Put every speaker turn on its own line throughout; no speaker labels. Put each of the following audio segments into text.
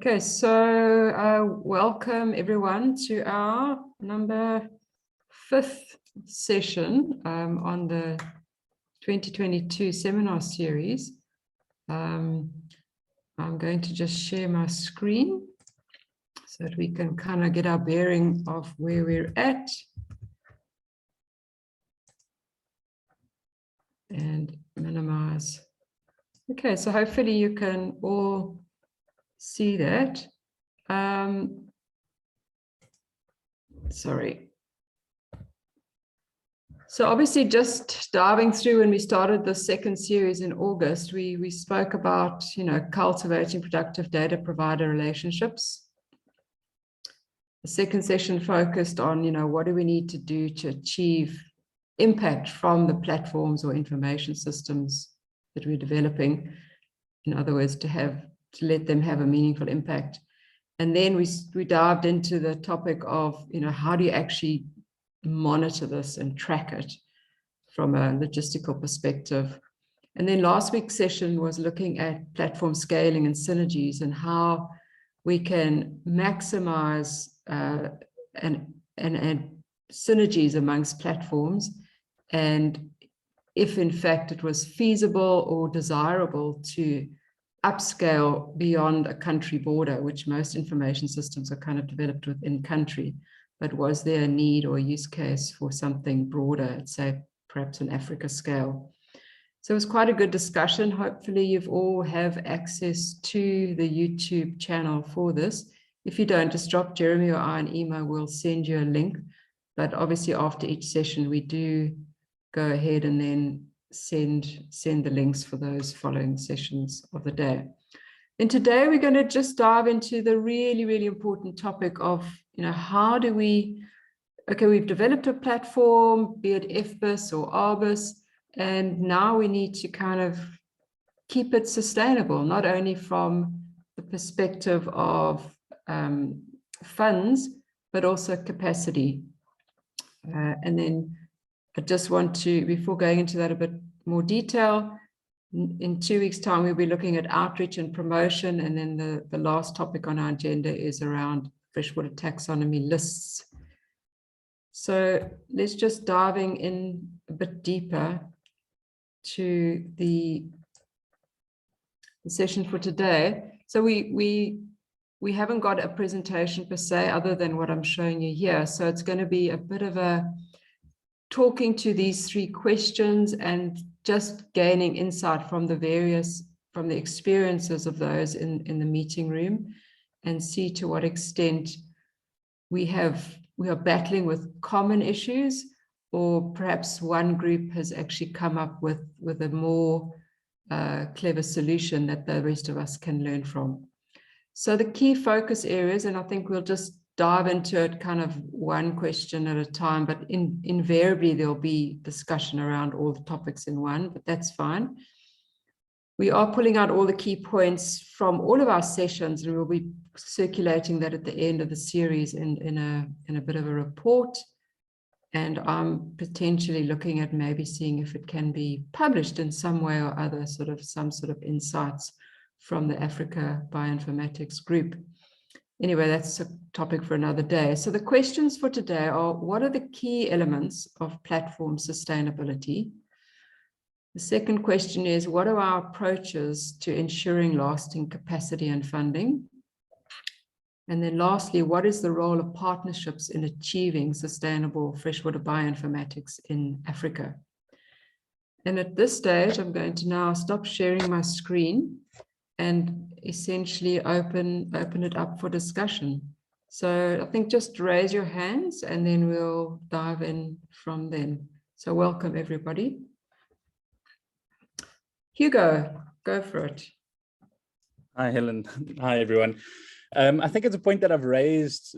Okay, so welcome everyone to our number 5th session on the 2022 seminar series. I'm going to just share my screen so that we can kind of get our bearing of where we're at. And minimize. Okay, so hopefully you can all see that. Sorry. So obviously just diving through when we started the second series in August, we spoke about, cultivating productive data provider relationships. The second session focused on, what do we need to do to achieve impact from the platforms or information systems that we're developing. In other words, to let them have a meaningful impact. And then we dived into the topic of, how do you actually monitor this and track it from a logistical perspective. And then last week's session was looking at platform scaling and synergies and how we can maximize and synergies amongst platforms. And if in fact it was feasible or desirable to upscale beyond a country border, which most information systems are kind of developed within country, but was there a need or a use case for something broader, say perhaps an Africa scale? So it was quite a good discussion. Hopefully you've all have access to the YouTube channel for this. If you don't, just drop Jeremy or I an email, we'll send you a link. But obviously after each session, we do go ahead and then send the links for those following sessions of the day. And today we're going to just dive into the really, really important topic of, how do we've developed a platform, be it FBIS or ARBIS, and now we need to kind of keep it sustainable, not only from the perspective of funds, but also capacity. And then I just want to, before going into that a bit more detail, in 2 weeks' time, we'll be looking at outreach and promotion. And then the last topic on our agenda is around freshwater taxonomy lists. So let's just diving in a bit deeper to the session for today. So we haven't got a presentation per se, other than what I'm showing you here. So it's going to be a bit of a talking to these 3 questions and just gaining insight from the experiences of those in the meeting room, and see to what extent we are battling with common issues, or perhaps one group has actually come up with a more clever solution that the rest of us can learn from. So the key focus areas, and I think we'll just dive into it kind of one question at a time, but invariably there'll be discussion around all the topics in one, but that's fine. We are pulling out all the key points from all of our sessions, and we'll be circulating that at the end of the series in a bit of a report. And I'm potentially looking at maybe seeing if it can be published in some way or other, some sort of insights from the Africa Bioinformatics group. Anyway, that's a topic for another day. So the questions for today are, what are the key elements of platform sustainability? The second question is, what are our approaches to ensuring lasting capacity and funding? And then lastly, what is the role of partnerships in achieving sustainable freshwater bioinformatics in Africa? And at this stage, I'm going to now stop sharing my screen and essentially open it up for discussion. So I think just raise your hands and then we'll dive in from then. So welcome everybody. Hugo, go for it.
Hi, Helen. Hi, everyone. I think it's a point that I've raised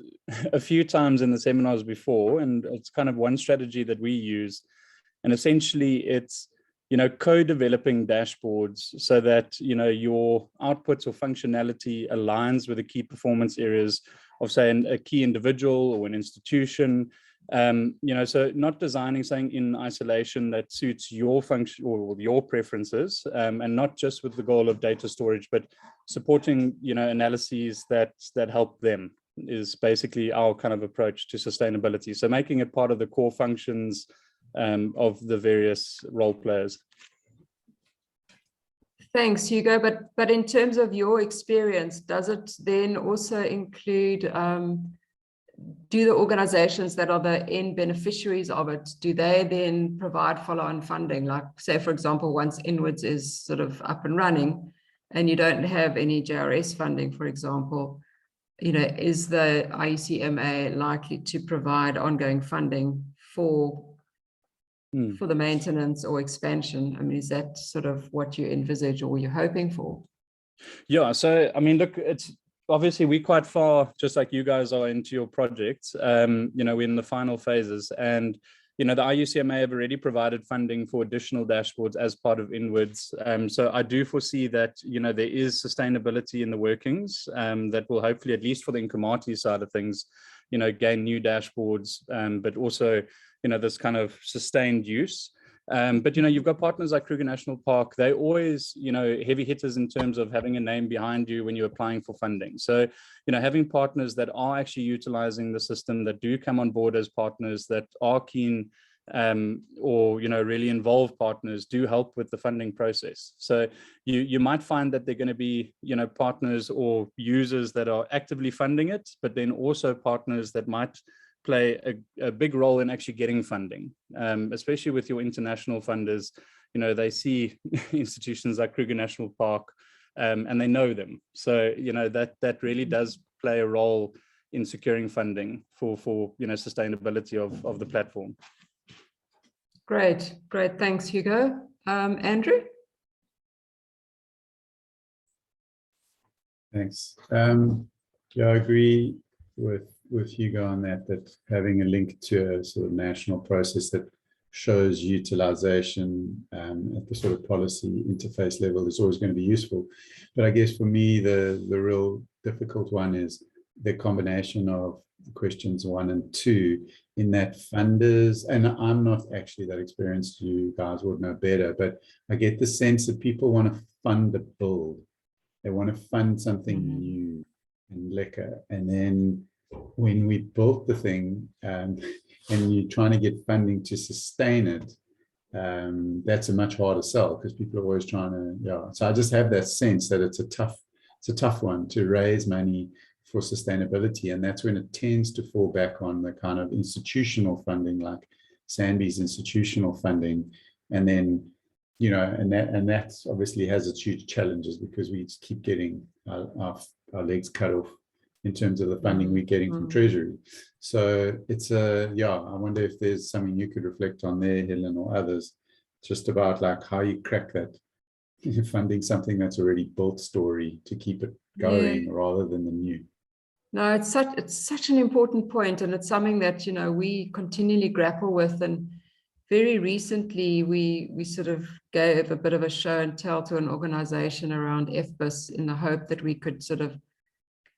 a few times in the seminars before, and it's kind of one strategy that we use. And essentially it's, co-developing dashboards so that, your outputs or functionality aligns with the key performance areas of, say, a key individual or an institution, So not designing something in isolation that suits your function or your preferences, and not just with the goal of data storage, but supporting, analyses that help them, is basically our kind of approach to sustainability. So making it part of the core functions of the various role players.
Thanks, Hugo. But in terms of your experience, does it then also include, do the organizations that are the end beneficiaries of it, do they then provide follow-on funding? Like, say, for example, once Inwards is sort of up and running and you don't have any JRS funding, for example, is the IUCMA likely to provide ongoing funding for the maintenance or expansion? I mean, is that sort of what you envisage or you're hoping for?
Yeah, so I mean, look, it's obviously we're quite far, just like you guys are, into your project. We're in the final phases, and the IUCMA have already provided funding for additional dashboards as part of Inwards. So I do foresee that there is sustainability in the workings that will hopefully, at least for the Nkomati side of things, gain new dashboards, but also this kind of sustained use. But you've got partners like Kruger National Park. They always heavy hitters in terms of having a name behind you when you're applying for funding. So having partners that are actually utilizing the system, that do come on board as partners, that are keen, or really involved partners, do help with the funding process. So you might find that they're going to be partners or users that are actively funding it, but then also partners that might play a big role in actually getting funding, especially with your international funders. They see institutions like Kruger National Park, and they know them. So that really does play a role in securing funding for sustainability of the platform.
Great, thanks, Hugo. Andrew?
Thanks. Yeah, I agree with Hugo on that having a link to a sort of national process that shows utilization at the sort of policy interface level is always going to be useful. But I guess for me, the real difficult one is the combination of questions 1 and 2, in that funders, and I'm not actually that experienced, you guys would know better, but I get the sense that people want to fund a build. They want to fund something new and lekker, and then when we built the thing and you're trying to get funding to sustain it, that's a much harder sell, because people are always trying to, so I just have that sense that it's a tough one to raise money for sustainability, and that's when it tends to fall back on the kind of institutional funding, like Sanby's institutional funding, and then and that obviously has its huge challenges, because we just keep getting our legs cut off in terms of the funding we're getting from Treasury. So it's I wonder if there's something you could reflect on there, Helen, or others, just about like how you crack that funding something that's already built story to keep it going rather than the new.
No, it's such an important point, and it's something that we continually grapple with. And very recently, we sort of gave a bit of a show and tell to an organization around FBIS in the hope that we could sort of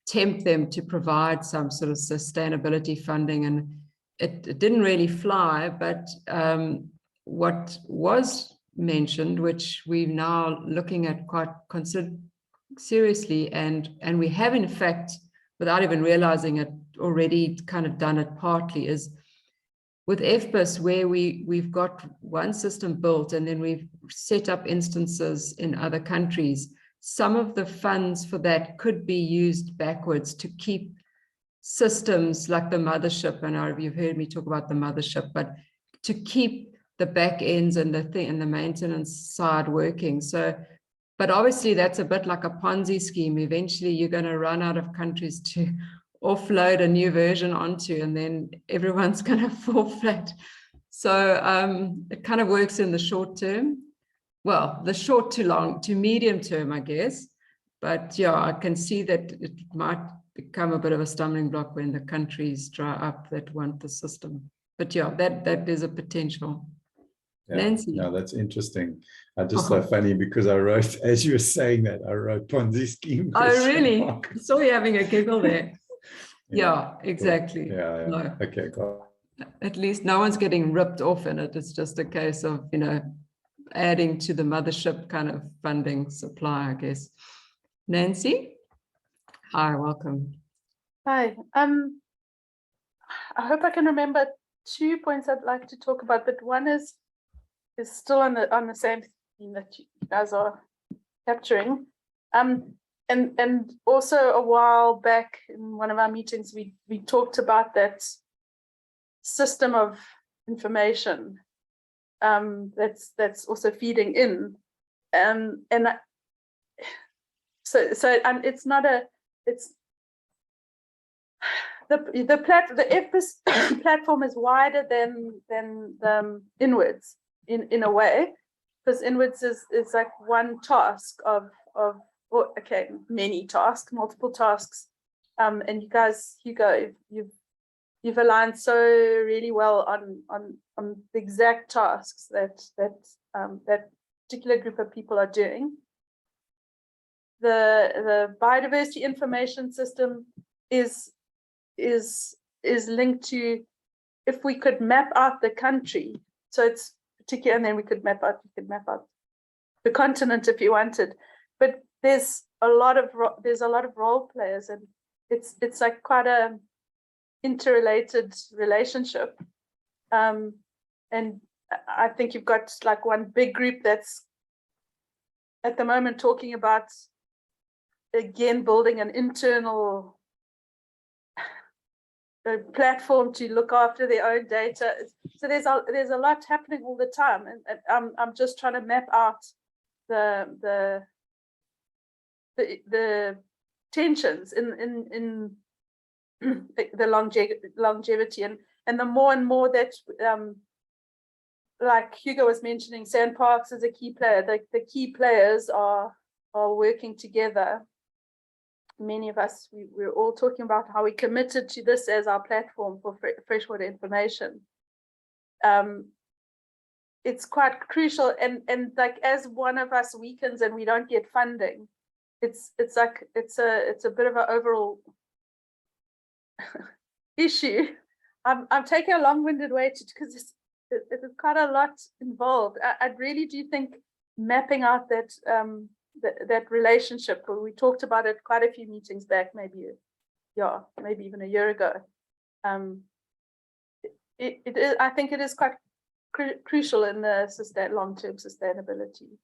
tempt them to provide some sort of sustainability funding, and it didn't really fly. But what was mentioned, which we're now looking at quite seriously, and we have in fact, without even realizing it, already kind of done it partly, is with FBIS, where we've got one system built and then we've set up instances in other countries. Some of the funds for that could be used backwards to keep systems like the mothership, and you've heard me talk about the mothership, but to keep the back ends and the maintenance side working. So, but obviously that's a bit like a Ponzi scheme. Eventually you're going to run out of countries to offload a new version onto, and then everyone's going to fall flat. So it kind of works in the short term. Well, the short to long to medium term, I guess. But I can see that it might become a bit of a stumbling block when the countries dry up that want the system. But that is a potential. Nancy.
No, that's interesting. Just so funny, because I wrote, as you were saying that, I wrote Ponzi scheme.
Oh, really? I saw you having a giggle there. Yeah, exactly.
No. Okay, cool.
at least no one's getting ripped off in it. It's just a case of, you know, adding to the mothership kind of funding supply, I guess. Nancy? Hi, welcome.
Hi. I hope I can remember 2 points I'd like to talk about, but one is still on the same theme that you guys are capturing. And also a while back in one of our meetings, we talked about that system of information that's also feeding in, so it's not a, it's the FBIS platform is wider than the inwards in a way, because inwards is like one task of okay, many tasks, multiple tasks, and you guys, Hugo, you've aligned so really well on the exact tasks that particular group of people are doing. The biodiversity information system is linked to, if we could map out the country, so it's particular, and then you could map out the continent if you wanted, but there's a lot of role players, and it's like quite a interrelated relationship, and I think you've got like one big group that's at the moment talking about, again, building an internal platform to look after their own data. So there's a lot happening all the time, and I'm just trying to map out the tensions in the longevity, and the more and more that like Hugo was mentioning, Sandparks is a key player. The key players are working together. Many of us, we're all talking about how we committed to this as our platform for freshwater information. It's quite crucial, and like as one of us weakens and we don't get funding, it's like it's a bit of an overall issue. I'm taking a long-winded way because it's quite a lot involved. I really do think mapping out that relationship, we talked about it quite a few meetings back, maybe even a year ago. It is, I think it is quite crucial in the long-term sustainability.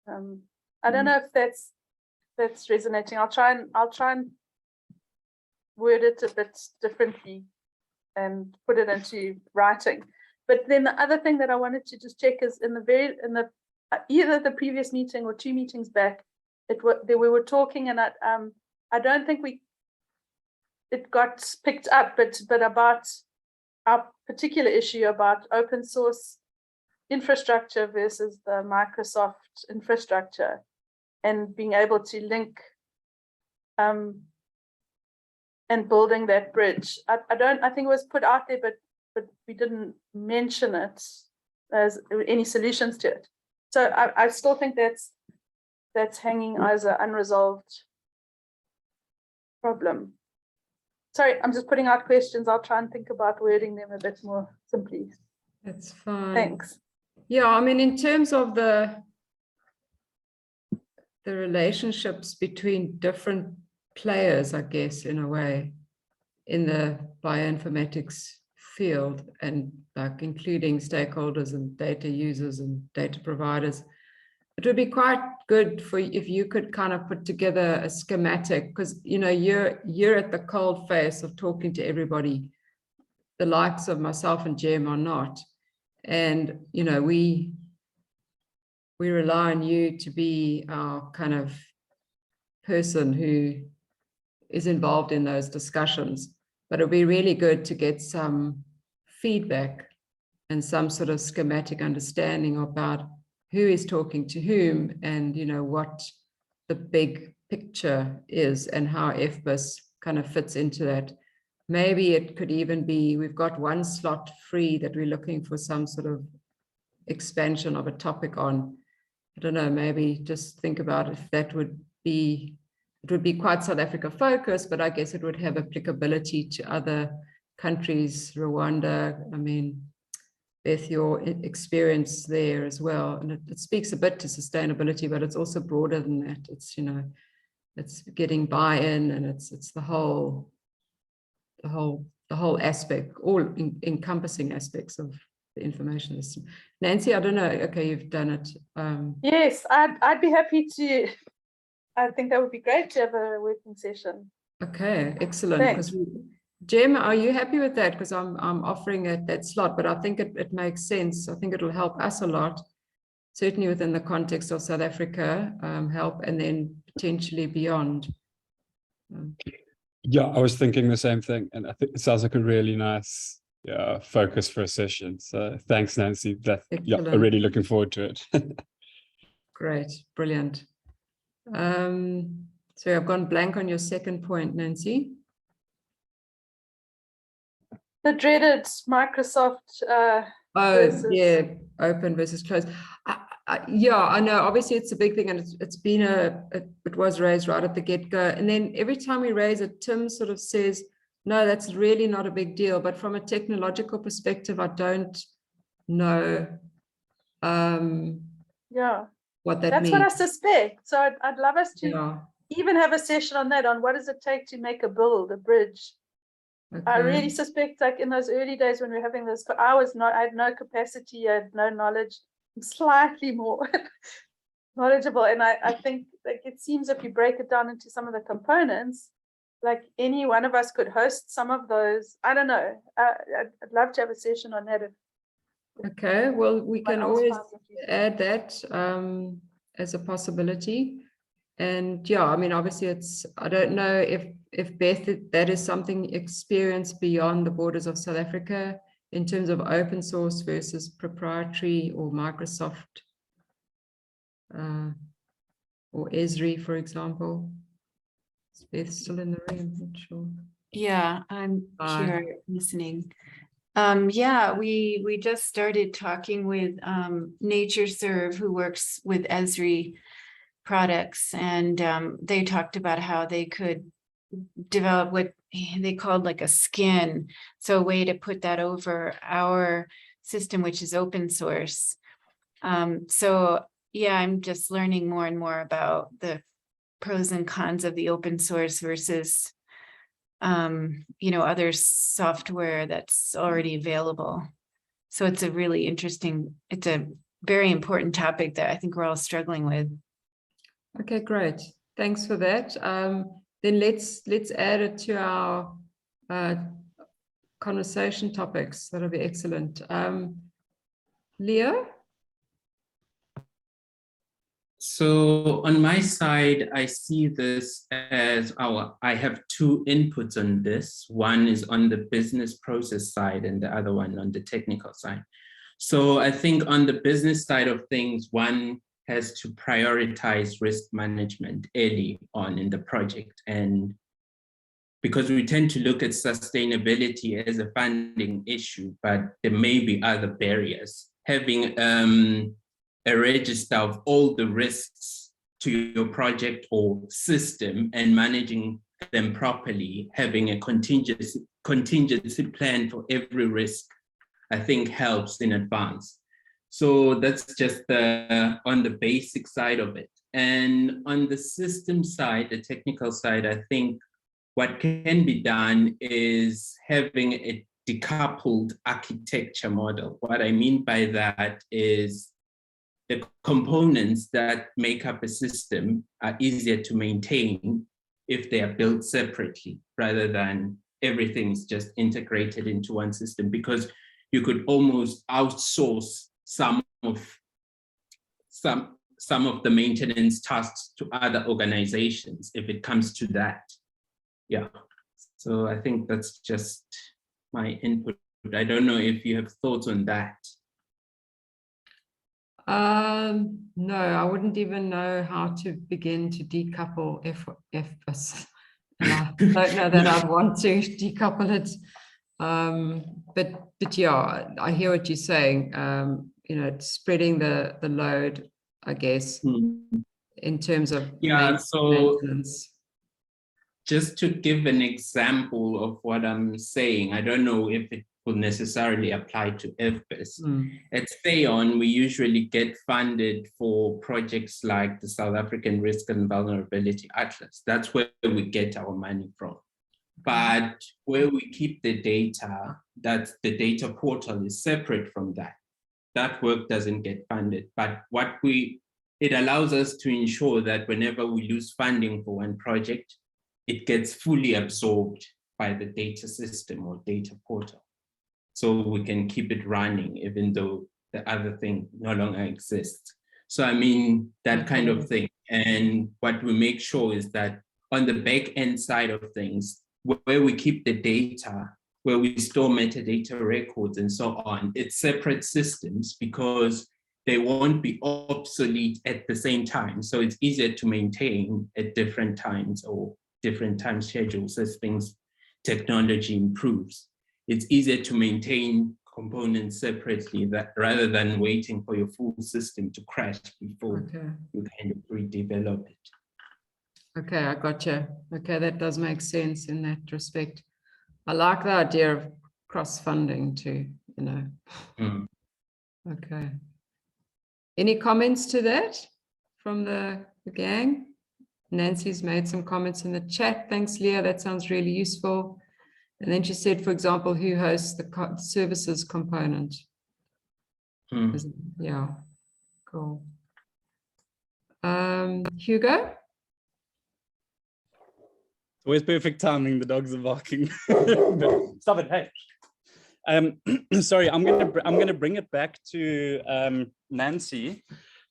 I don't know if that's resonating. I'll try and word it a bit differently and put it into writing. But then the other thing that I wanted to just check is in the either the previous meeting or 2 meetings back, we were talking, and I don't think it got picked up, but about our particular issue about open source infrastructure versus the Microsoft infrastructure, and being able to link and building that bridge. I think it was put out there, but we didn't mention it as any solutions to it. So I still think that's hanging as an unresolved problem. Sorry, I'm just putting out questions. I'll try and think about wording them a bit more simply.
That's fine.
Thanks.
Yeah, I mean, in terms of the relationships between different players, I guess, in a way, in the bioinformatics field, and like including stakeholders and data users and data providers, it would be quite good for if you could kind of put together a schematic, because you know you're at the cold face of talking to everybody. The likes of myself and Jem are not, and you know we rely on you to be our kind of person who is involved in those discussions. But it'll be really good to get some feedback and some sort of schematic understanding about who is talking to whom, and you know what the big picture is and how FBIS kind of fits into that. Maybe it could even be, we've got one slot free that we're looking for some sort of expansion of a topic on. I don't know, maybe just think about if that would be, it would be quite South Africa focused, but I guess it would have applicability to other countries, Rwanda. I mean, Beth, your experience there as well, and it speaks a bit to sustainability, but it's also broader than that. It's, you know, it's getting buy-in, and it's the whole aspect, all encompassing aspects of the information system. Nancy, I don't know. Okay, you've done it.
Yes, I'd be happy to. I think that would be great to have a working session.
Okay, excellent. Because Jem, are you happy with that? Because I'm offering it that slot, but I think it makes sense. I think it'll help us a lot, certainly within the context of South Africa, help, and then potentially beyond.
Yeah, I was thinking the same thing, and I think it sounds like a really nice focus for a session. So thanks, Nancy. I'm really looking forward to it.
Great, brilliant. So I've gone blank on your second point, Nancy.
The dreaded Microsoft.
Yeah, open versus closed. Yeah, I know. Obviously, it's a big thing, and it was raised right at the get-go. And then every time we raise it, Tim sort of says, "No, that's really not a big deal." But from a technological perspective, I don't know. What that means.
That's what I suspect. So I'd love us to even have a session on that, on what does it take to make a bridge. Okay. I really suspect, like in those early days when we were having this, I had no capacity, I had no knowledge. I'm slightly more knowledgeable, and I think like it seems if you break it down into some of the components, like any one of us could host some of those. I don't know. I'd love to have a session on that.
Okay, well, we can always add that as a possibility. And yeah, I mean, obviously I don't know if Beth, that is something experienced beyond the borders of South Africa in terms of open source versus proprietary or Microsoft or Esri, for example. Is Beth still in the room? I'm not sure.
Yeah, I'm here listening. Yeah, we just started talking with NatureServe, who works with Esri products, and they talked about how they could develop what they called like a skin, so a way to put that over our system, which is open source. So yeah, I'm just learning more and more about the pros and cons of the open source versus other software that's already available. So it's a really interesting, it's a very important topic that I think we're all struggling with.
Okay, great. Thanks for that. Then let's add it to our conversation topics. That'll be excellent. Leo?
So on my side, I see this as I have two inputs on this. One is on the business process side and the other one on the technical side. So I think on the business side of things, one has to prioritize risk management early on in the project. And because we tend to look at sustainability as a funding issue, but there may be other barriers. Having a register of all the risks to your project or system and managing them properly, having a contingency plan for every risk, I think helps in advance. So that's just on the basic side of it. And on the system side, the technical side, I think what can be done is having a decoupled architecture model. What I mean by that is the components that make up a system are easier to maintain if they are built separately, rather than everything's just integrated into one system, because you could almost outsource some of the maintenance tasks to other organizations if it comes to that. Yeah, so I think that's just my input. I don't know if you have thoughts on that.
No, I wouldn't even know how to begin to decouple FBIS. And I don't know that I'd want to decouple it. But yeah, I hear what you're saying. Spreading the load, I guess, in terms of
maintenance. just to give an example of what I'm saying, I don't know if it will necessarily apply to FBIS. At STAYON, we usually get funded for projects like the South African Risk and Vulnerability Atlas. That's where we get our money from. But where we keep the data, that's the data portal is separate from that. That work doesn't get funded. But it allows us to ensure that whenever we lose funding for one project, it gets fully absorbed by the data system or data portal. So we can keep it running even though the other thing no longer exists. So I mean, that kind of thing. And what we make sure is that on the back end side of things, where we keep the data, where we store metadata records and so on, it's separate systems because they won't be obsolete at the same time. So it's easier to maintain at different times or different time schedules as technology improves. It's easier to maintain components separately rather than waiting for your full system to crash before you kind of redevelop it.
Okay, I got you. Okay, that does make sense in that respect. I like the idea of cross-funding too, you know. Okay. Any comments to that from the gang? Nancy's made some comments in the chat. Thanks, Leah. That sounds really useful. And then she said, for example, who hosts the services component? Yeah, cool. Hugo?
Always perfect timing. The dogs are barking. Stop it! Hey. Sorry, I'm gonna bring it back to Nancy.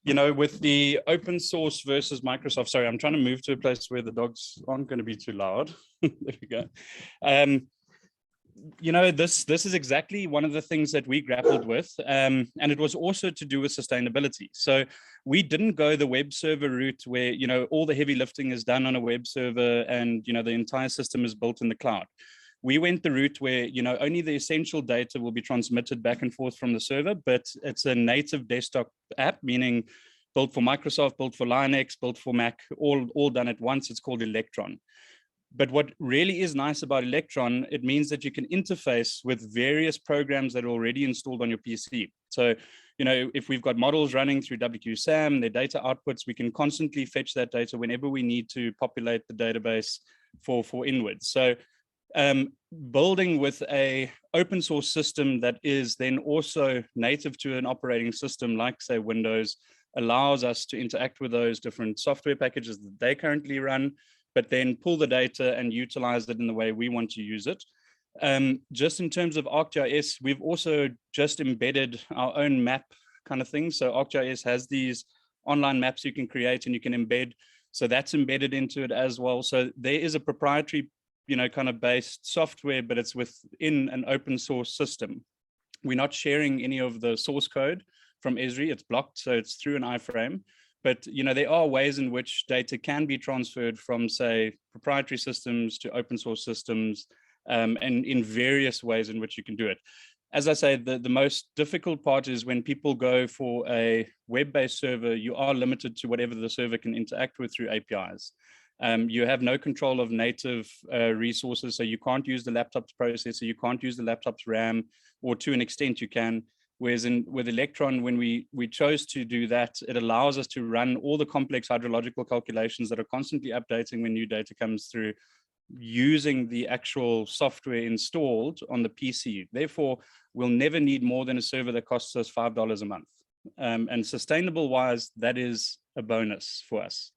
You know, with the open source versus Microsoft. Sorry, I'm trying to move to a place where the dogs aren't going to be too loud. There we go. You know, this is exactly one of the things that we grappled with, and it was also to do with sustainability. So we didn't go the web server route where, you know, all the heavy lifting is done on a web server and, you know, the entire system is built in the cloud. We went the route where, you know, only the essential data will be transmitted back and forth from the server, but it's a native desktop app, meaning built for Microsoft, built for Linux, built for Mac, all done at once. It's called Electron. But what really is nice about Electron, it means that you can interface with various programs that are already installed on your PC. So, you know, if we've got models running through WQSAM, their data outputs, we can constantly fetch that data whenever we need to populate the database for inwards. So building with a open source system that is then also native to an operating system like, say, Windows, allows us to interact with those different software packages that they currently run, but then pull the data and utilize it in the way we want to use it. Just in terms of ArcGIS, we've also just embedded our own map kind of thing. So ArcGIS has these online maps you can create and you can embed. So that's embedded into it as well. So there is a proprietary, you know, kind of based software, but it's within an open source system. We're not sharing any of the source code from Esri. It's blocked, so it's through an iframe. But, you know, there are ways in which data can be transferred from, say, proprietary systems to open source systems, and in various ways in which you can do it. As I say, the most difficult part is when people go for a web-based server, you are limited to whatever the server can interact with through APIs. You have no control of native resources, so you can't use the laptop's processor, you can't use the laptop's RAM, or to an extent you can. Whereas with Electron, when we chose to do that, it allows us to run all the complex hydrological calculations that are constantly updating when new data comes through, using the actual software installed on the PC. Therefore, we'll never need more than a server that costs us $5 a month. And sustainable wise, that is a bonus for us.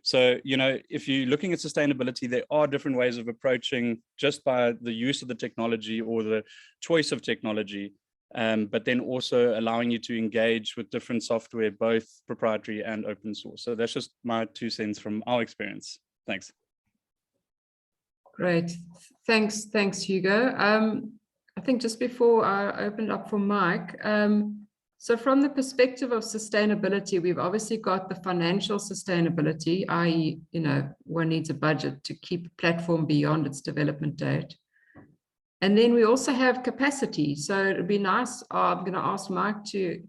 So, you know, if you're looking at sustainability, there are different ways of approaching just by the use of the technology or the choice of technology. But then also allowing you to engage with different software, both proprietary and open source. So that's just my 2 cents from our experience. Thanks.
Great. Thanks, Hugo. I think just before I opened up for Mike, so from the perspective of sustainability, we've obviously got the financial sustainability, i.e., you know, one needs a budget to keep a platform beyond its development date. And then we also have capacity. So it'd be nice. I'm going to ask Mike to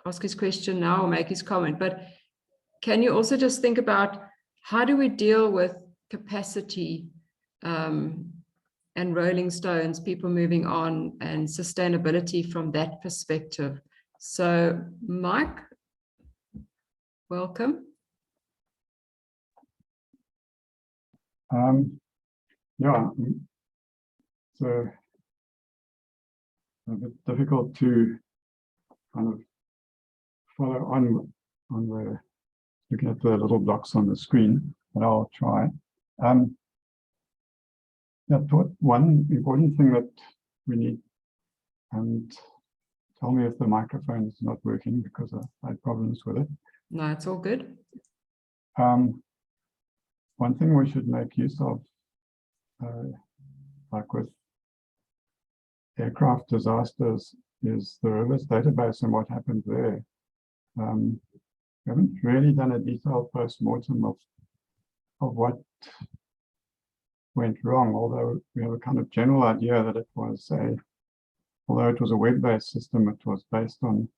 ask his question now or make his comment. But can you also just think about how do we deal with capacity and rolling stones, people moving on, and sustainability from that perspective. So, Mike, welcome.
Yeah, so a bit difficult to kind of follow on the looking at the little blocks on the screen, but I'll try. Yeah, one important thing that we need, and tell me if the microphone is not working because I had problems with it.
No, it's all good.
One thing we should make use of, like with aircraft disasters, is the rivers database and what happened there. We haven't really done a detailed post-mortem of what went wrong, although we have a kind of general idea that it was although it was a web-based system, it was based on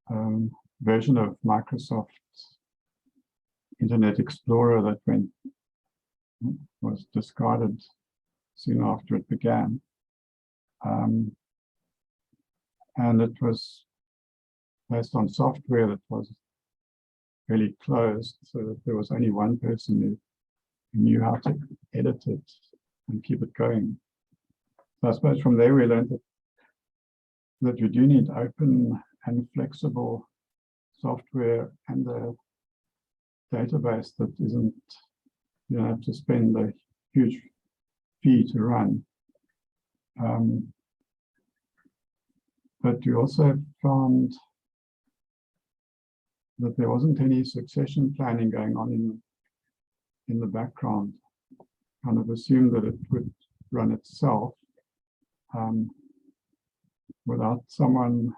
a version of Microsoft's Internet Explorer that was discarded soon after it began. And it was based on software that was really closed, so that there was only one person who knew how to edit it and keep it going. So I suppose from there we learned that you do need open and flexible software and a database that isn't, you don't have to spend a huge fee to run. But we also found that there wasn't any succession planning going on in the background. Kind of assumed that it would run itself without someone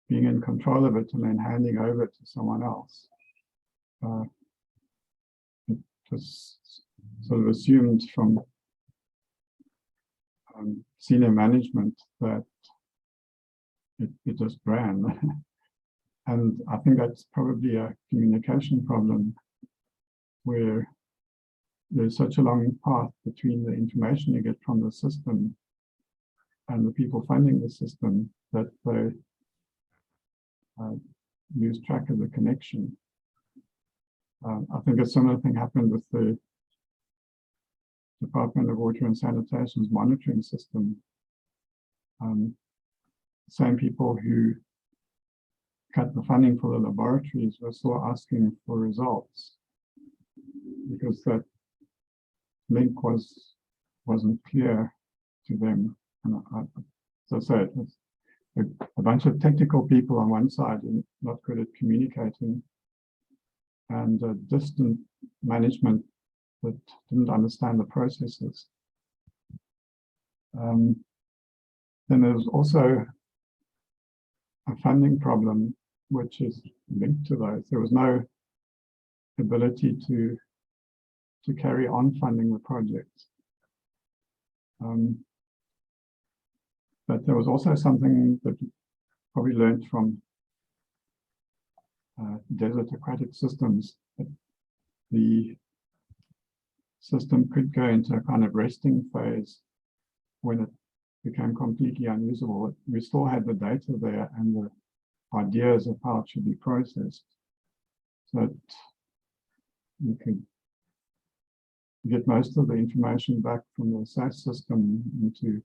being in control of it and then handing over to someone else. It was sort of assumed from senior management that it just ran. And I think that's probably a communication problem where there's such a long path between the information you get from the system and the people funding the system that they lose track of the connection. I think a similar thing happened with the Department of Water and Sanitation's monitoring system. Same people who cut the funding for the laboratories were still asking for results because that link wasn't clear to them. And as I said, it was a bunch of technical people on one side and not good at communicating, and distant management that didn't understand the processes. Then there was also a funding problem which is linked to those. There was no ability to carry on funding the project. But there was also something that we probably learned from desert aquatic systems, that the system could go into a kind of resting phase when it became completely unusable. We still had the data there and the ideas of how it should be processed, so that you could get most of the information back from the SAS system into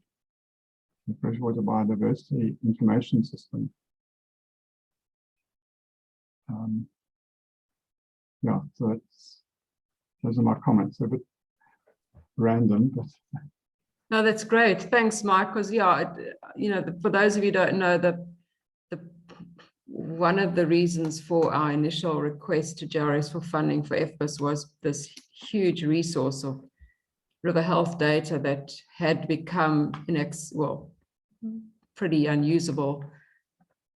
the Freshwater Biodiversity information system. Yeah, so those are my comments. A bit random, but
no, that's great. Thanks, Mike. Because yeah, for those of you who don't know, one of the reasons for our initial request to JRS for funding for FBIS was this huge resource of river health data that had become pretty unusable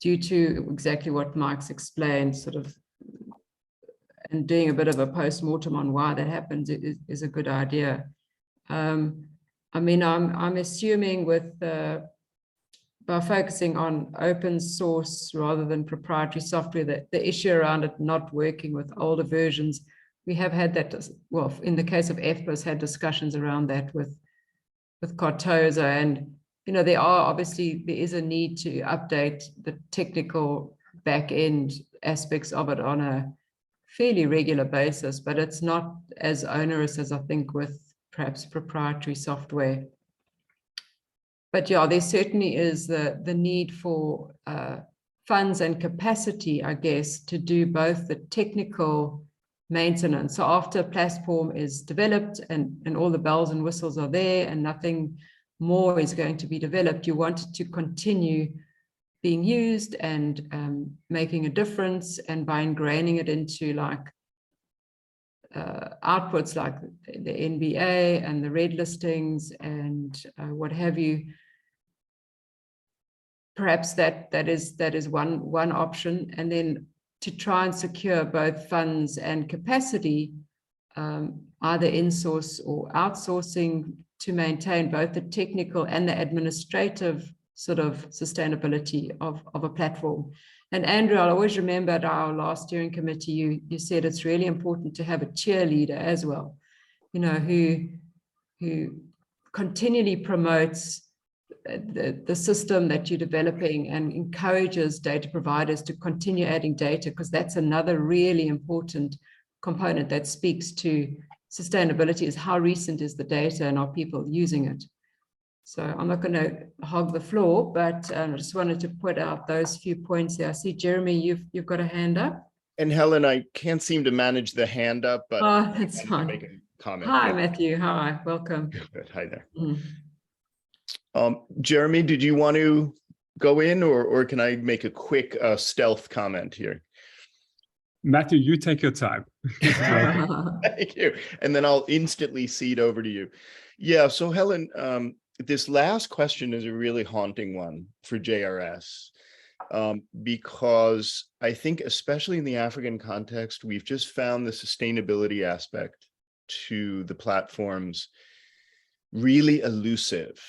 due to exactly what Mike's explained, sort of, and doing a bit of a post-mortem on why that happens is a good idea. I mean, I'm assuming with the by focusing on open source rather than proprietary software, that the issue around it not working with older versions, we have had that, well, in the case of FBIS, had discussions around that with Cartosa, and there is a need to update the technical back end aspects of it on a fairly regular basis, but it's not as onerous as I think with perhaps proprietary software. But yeah, there certainly is the need for funds and capacity, I guess, to do both the technical maintenance. So after a platform is developed and all the bells and whistles are there and nothing more is going to be developed, you want it to continue being used and making a difference, and by ingraining it into like outputs like the NBA and the red listings and what have you. Perhaps that is one option, and then to try and secure both funds and capacity, either in-source or outsourcing, to maintain both the technical and the administrative sort of sustainability of a platform. And Andrew, I'll always remember at our last steering committee, you said it's really important to have a cheerleader as well, who continually promotes the system that you're developing and encourages data providers to continue adding data, because that's another really important component that speaks to sustainability, is how recent is the data and are people using it. So I'm not going to hog the floor, but I just wanted to put out those few points there. I see, Jeremy, you've got a hand up.
And Helen, I can't seem to manage the hand up, but
that's fine.
make a comment.
Hi,
Yeah.
Matthew. Hi, welcome.
Good. Hi there.
Mm.
Jeremy, did you want to go in, or can I make a quick stealth comment here?
Matthew, you take your time.
Thank you. And then I'll instantly cede over to you. Yeah, so Helen, this last question is a really haunting one for JRS, because I think, especially in the African context, we've just found the sustainability aspect to the platforms really elusive,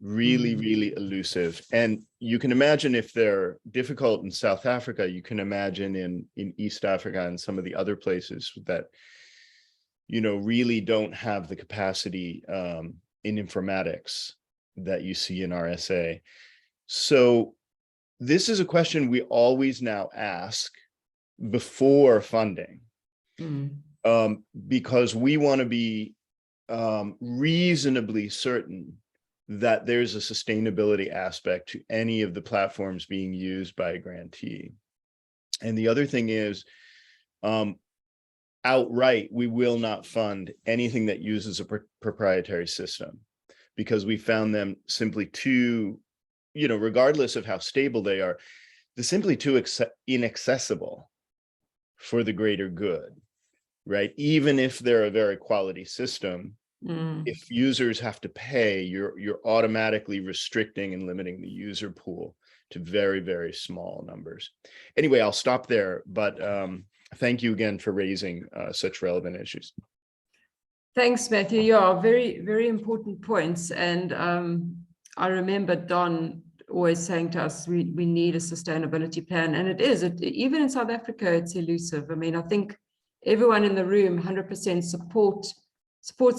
really elusive. And you can imagine if they're difficult in South Africa, you can imagine in East Africa and some of the other places that, really don't have the capacity in informatics that you see in RSA. So this is a question we always now ask before funding, because we want to be reasonably certain that there's a sustainability aspect to any of the platforms being used by a grantee. And the other thing is, outright, we will not fund anything that uses a proprietary system, because we found them simply too, regardless of how stable they are, they're simply too inaccessible for the greater good, right? Even if they're a very quality system, if users have to pay, you're automatically restricting and limiting the user pool to very, very small numbers. Anyway, I'll stop there, but thank you again for raising such relevant issues.
Thanks, Matthew. Yeah, very, very important points. And I remember Don always saying to us, we need a sustainability plan. And it is, even in South Africa, it's elusive. I mean, I think everyone in the room 100% supports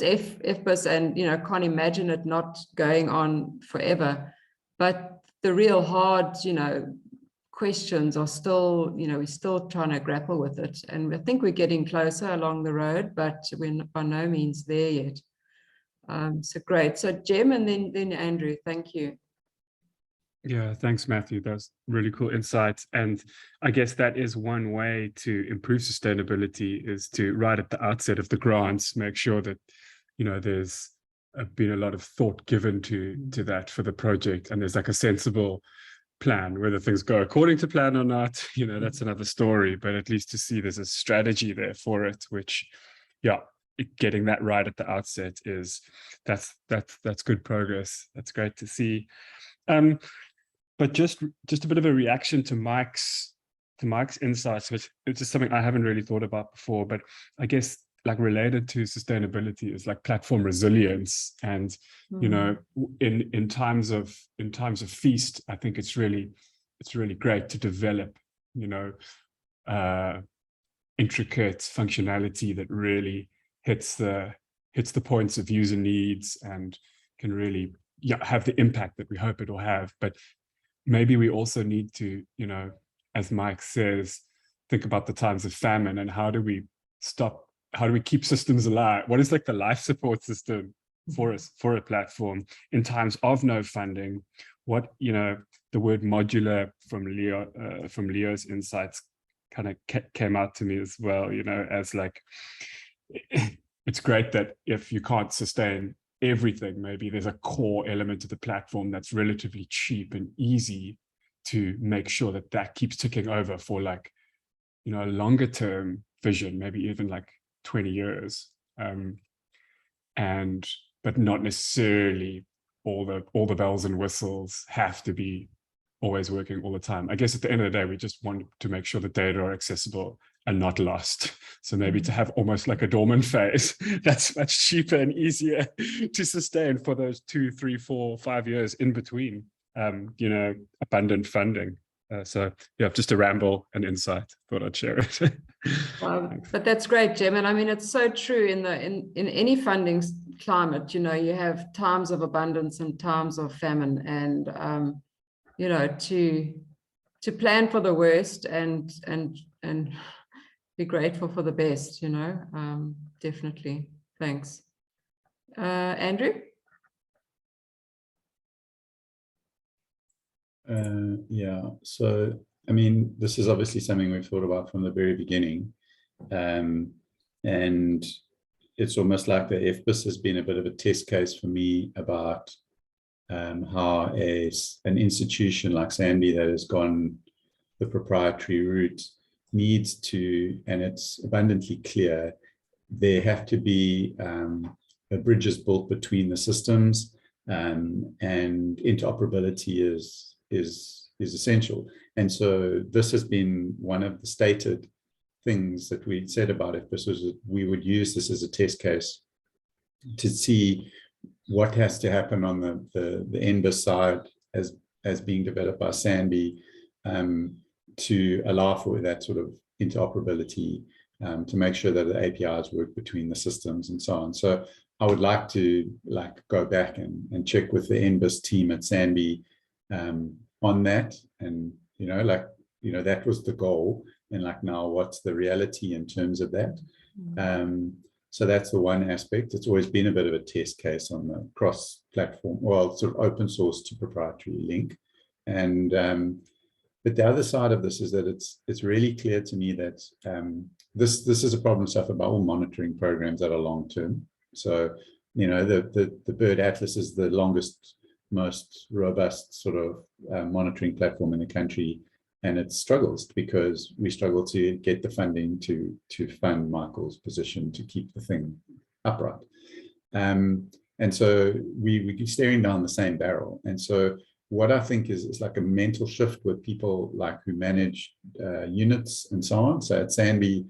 FBIS, and can't imagine it not going on forever. But the real hard, questions are still, we're still trying to grapple with it. And I think we're getting closer along the road, but we're by no means there yet. So great. So Jem, and then Andrew, thank you.
Yeah, thanks, Matthew. That's really cool insights. And I guess that is one way to improve sustainability, is to, right at the outset of the grants, make sure that, there's been a lot of thought given to that for the project. And there's like a sensible plan. Whether things go according to plan or not, that's another story. But at least to see there's a strategy there for it, which, yeah, getting that right at the outset that's good progress. That's great to see. But just a bit of a reaction to Mike's insights, which is just something I haven't really thought about before. But I guess like related to sustainability is like platform resilience. And, you know, in times of feast, I think it's really great to develop, you know, intricate functionality that really hits the points of user needs and can really have the impact that we hope it will have. But maybe we also need to, you know, as Mike says, think about the times of famine and how do we keep systems alive? What is like the life support system for us, for a platform in times of no funding? What, you know, the word modular from Leo's insights kind of came out to me as well, you know, as like, it's great that if you can't sustain everything, maybe there's a core element of the platform that's relatively cheap and easy to make sure that that keeps ticking over for like, you know, a longer term vision, maybe even like 20 years. But not necessarily all the bells and whistles have to be always working all the time. I guess at the end of the day, we just want to make sure the data are accessible and not lost. So maybe to have almost like a dormant phase, that's much cheaper and easier to sustain for those 2, 3, 4, 5 years in between, you know, abundant funding. So yeah, just a ramble and insight, thought I'd share it.
But that's great, Jim. And I mean, it's so true in any funding climate, you know, you have times of abundance and times of famine, and you know, to plan for the worst and be grateful for the best, you know, definitely. Thanks. Andrew?
Yeah, so I mean, this is obviously something we've thought about from the very beginning, and it's almost like the FBIS has been a bit of a test case for me about how an institution like SANBI that has gone the proprietary route needs to, and it's abundantly clear, there have to be bridges built between the systems, and interoperability is essential. And so this has been one of the stated things that we said about it. This was we would use this as a test case to see what has to happen on the NBIS side as being developed by SANBI, to allow for that sort of interoperability, to make sure that the APIs work between the systems and so on. So I would like to go back and check with the NBIS team at SANBI on that, and that was the goal, and now what's the reality in terms of that. So that's the one aspect. It's always been a bit of a test case on the cross-platform, well, sort of open source to proprietary link. And but the other side of this is that it's really clear to me that this is a problem suffered by all monitoring programs that are long term. So the Bird Atlas is the longest, most robust sort of monitoring platform in the country, and it struggles because we struggle to get the funding to fund Michael's position to keep the thing upright. And so we're staring down the same barrel. And so what I think is like a mental shift with people who manage units and so on. So at SANBI,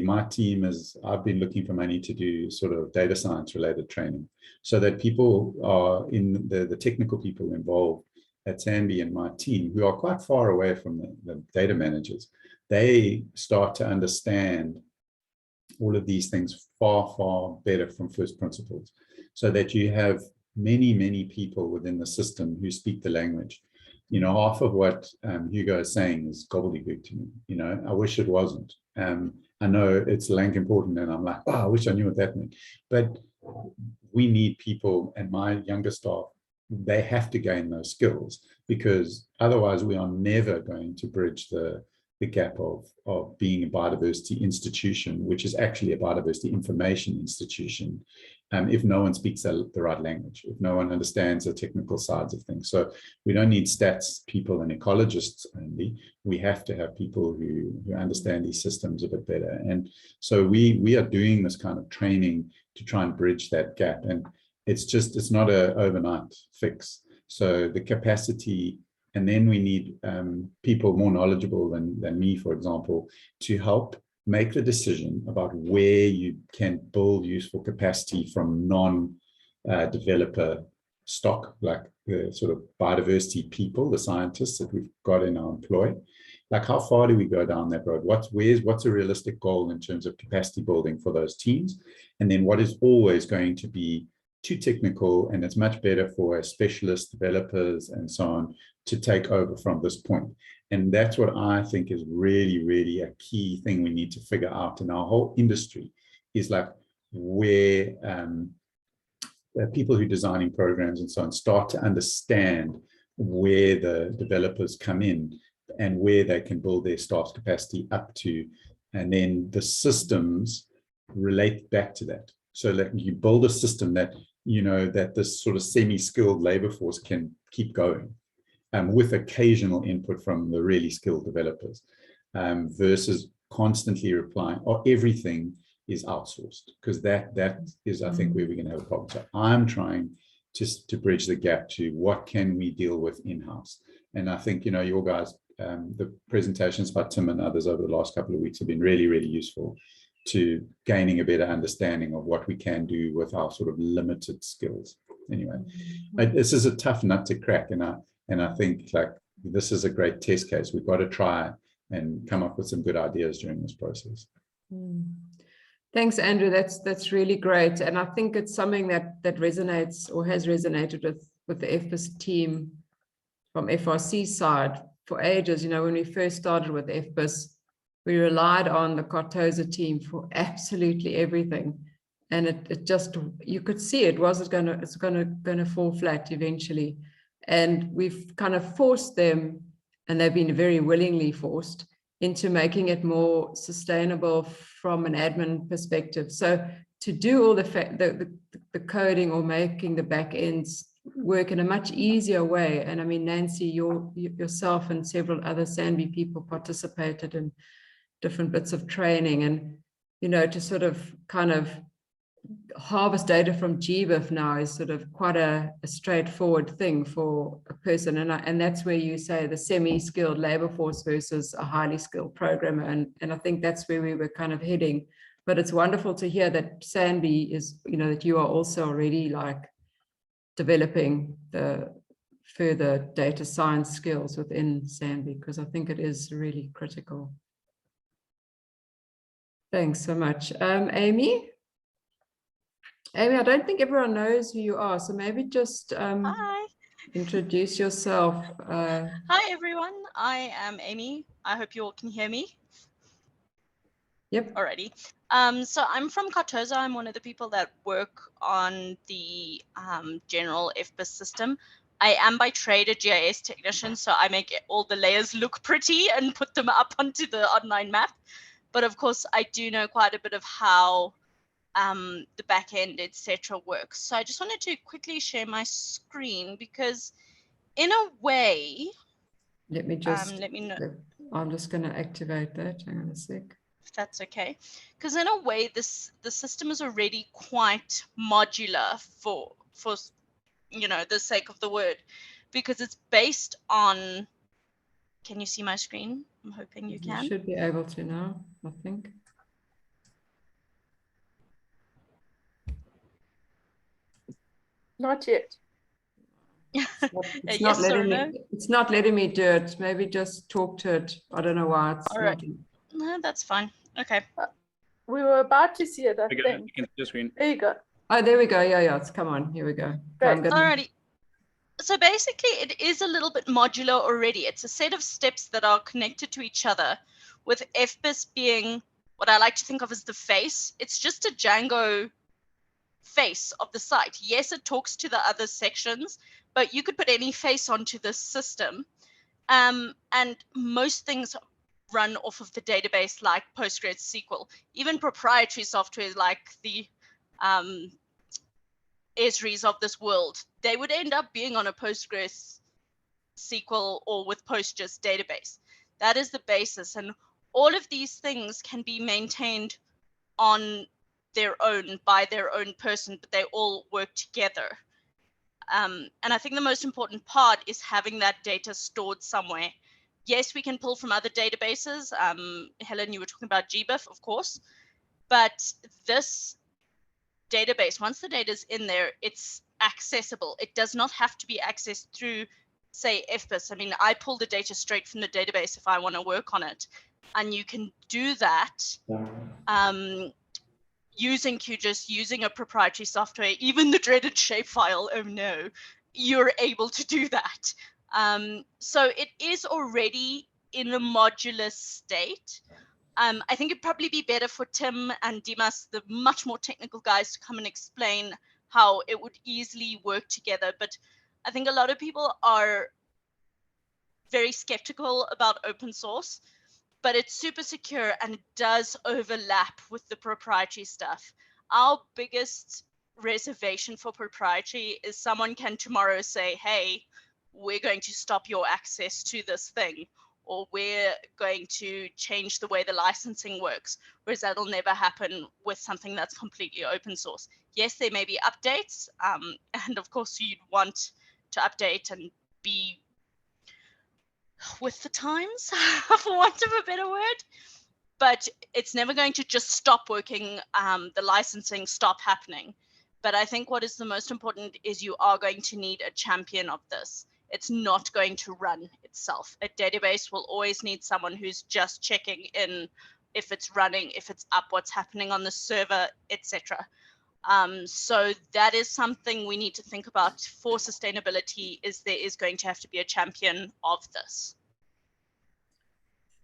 my team I've been looking for money to do sort of data science related training, so that people are in the technical people involved at SANBI and my team, who are quite far away from the data managers, they start to understand all of these things far, far better from first principles, so that you have many, many people within the system who speak the language. Half of what Hugo is saying is gobbledygook to me. I wish it wasn't. I know it's lang important, and I'm like, oh, I wish I knew what that meant. But we need people, and my younger staff, they have to gain those skills, because otherwise we are never going to bridge the gap of being a biodiversity institution, which is actually a biodiversity information institution, if no one speaks the right language, if no one understands the technical sides of things. So we don't need stats people and ecologists only. We have to have people who understand these systems a bit better. And so we are doing this kind of training to try and bridge that gap. And it's not an overnight fix. So the capacity, and then we need people more knowledgeable than me, for example, to help make the decision about where you can build useful capacity from non-developer stock, like the sort of biodiversity people, the scientists that we've got in our employ. Like, how far do we go down that road? What's a realistic goal in terms of capacity building for those teams? And then what is always going to be too technical, and it's much better for specialist developers and so on to take over from this point. And that's what I think is really, really a key thing we need to figure out in our whole industry, is like where people who are designing programs and so on start to understand where the developers come in and where they can build their staff's capacity up to. And then the systems relate back to that. So that you build a system that, you know, that this sort of semi-skilled labor force can keep going, with occasional input from the really skilled developers, versus constantly replying, or everything is outsourced, because that is, I think, where we're going to have a problem. So I'm trying just to bridge the gap to what can we deal with in-house. And I think, you know, your guys, the presentations by Tim and others over the last couple of weeks have been really, really useful to gaining a better understanding of what we can do with our sort of limited skills. Anyway, this is a tough nut to crack, and I think, like, this is a great test case. We've got to try and come up with some good ideas during this process.
Thanks, Andrew. That's really great, and I think it's something that resonates or has resonated with the FBIS team from FRC side for ages. You know, when we first started with FBIS, we relied on the Cartosa team for absolutely everything, and it just, you could see it's gonna fall flat eventually. And we've kind of forced them, and they've been very willingly forced into making it more sustainable from an admin perspective. So to do all the coding or making the back ends work in a much easier way. And I mean, Nancy, yourself and several other SANBI people participated in different bits of training, and, you know, to sort of kind of harvest data from GBIF now is sort of quite a straightforward thing for a person. And that's where you say the semi-skilled labor force versus a highly skilled programmer. And I think that's where we were kind of heading. But it's wonderful to hear that SANBI is, you know, that you are also already like developing the further data science skills within SANBI, because I think it is really critical. Thanks so much. Amy? Amy, I don't think everyone knows who you are, so maybe just
Hi.
introduce yourself.
Hi, everyone. I am Amy. I hope you all can hear me.
Yep.
Alrighty. So I'm from Cartosa. I'm one of the people that work on the general FBIS system. I am by trade a GIS technician, so I make all the layers look pretty and put them up onto the online map. But of course, I do know quite a bit of how the back end, etc. works. So I just wanted to quickly share my screen, because in a way,
Let me just,
let me know.
I'm just going to activate that. Hang on a sec.
If that's okay. Because in a way, the system is already quite modular for you know, the sake of the word, because it's based on, can you see my screen? I'm hoping you can.
You should be able to now, I think.
Not yet.
It's
Yes or no?
It's not letting me do it. Maybe just talk to it. I don't know why it's
All right.
not.
No, that's fine. Okay.
We were about to see it, I think. There you go.
Oh, there we go. Yeah. It's come on. Here we go.
Great.
Alrighty. So basically, it is a little bit modular already. It's a set of steps that are connected to each other, with FBIS being what I like to think of as the face. It's just a Django face of the site. Yes, it talks to the other sections, but you could put any face onto this system. And most things run off of the database like PostgreSQL. Even proprietary software like the Esris of this world, they would end up being on a PostgreSQL or with Postgres database. That is the basis, and all of these things can be maintained on their own by their own person, but they all work together. And I think the most important part is having that data stored somewhere yes, we can pull from other databases. Helen, you were talking about GBIF, of course, but this database, once the data is in there, it's accessible. It does not have to be accessed through, say, FBIS. I mean, I pull the data straight from the database if I want to work on it, and you can do that using QGIS, using a proprietary software, even the dreaded shapefile. Oh no, you're able to do that. So it is already in a modular state. I think it'd probably be better for Tim and Dimas, the much more technical guys, to come and explain how it would easily work together. But I think a lot of people are very skeptical about open source, but it's super secure and it does overlap with the proprietary stuff. Our biggest reservation for proprietary is someone can tomorrow say, hey, we're going to stop your access to this thing, or we're going to change the way the licensing works, whereas that'll never happen with something that's completely open source. Yes, there may be updates, and of course you'd want to update and be with the times, for want of a better word, but it's never going to just stop working, the licensing stop happening. But I think what is the most important is you are going to need a champion of this. It's not going to run itself. A database will always need someone who's just checking in if it's running, if it's up, what's happening on the server, etc. So that is something we need to think about for sustainability, is there is going to have to be a champion of this.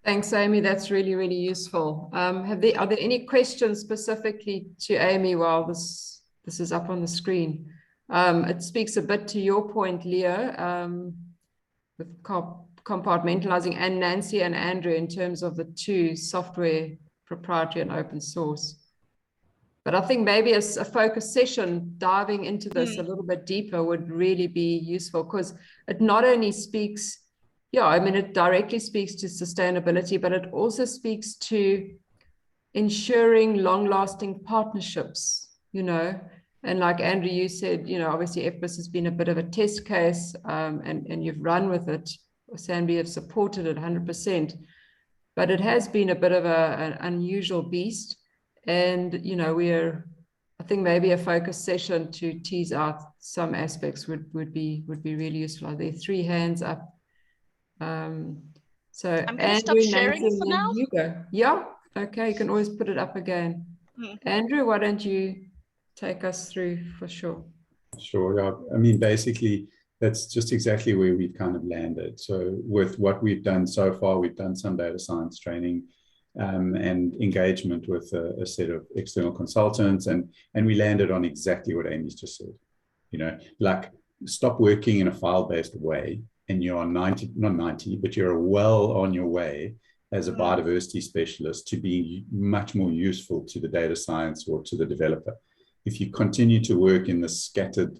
Thanks, Amy. That's really, really useful. Are there any questions specifically to Amy while this is up on the screen? It speaks a bit to your point, Leo, with compartmentalizing, and Nancy and Andrew in terms of the two, software, proprietary and open source. But I think maybe as a focus session, diving into this a little bit deeper would really be useful, because it not only speaks, I mean, it directly speaks to sustainability, but it also speaks to ensuring long-lasting partnerships, and like Andrew, you said, obviously FBIS has been a bit of a test case, and you've run with it. SANBI have supported it 100%, but it has been a bit of an unusual beast. And, I think maybe a focus session to tease out some aspects would be really useful. Are there 3 hands up? So
I'm going to stop sharing for now.
Hugo. Yeah, okay, you can always put it up again. Andrew, why don't you take us through for sure?
Sure, yeah. I mean, basically, that's just exactly where we've kind of landed. So with what we've done so far, we've done some data science training and engagement with a set of external consultants, and we landed on exactly what Amy's just said. Like, stop working in a file-based way, and you're not 90, but you're well on your way as a biodiversity specialist to be much more useful to the data science or to the developer. If you continue to work in the scattered,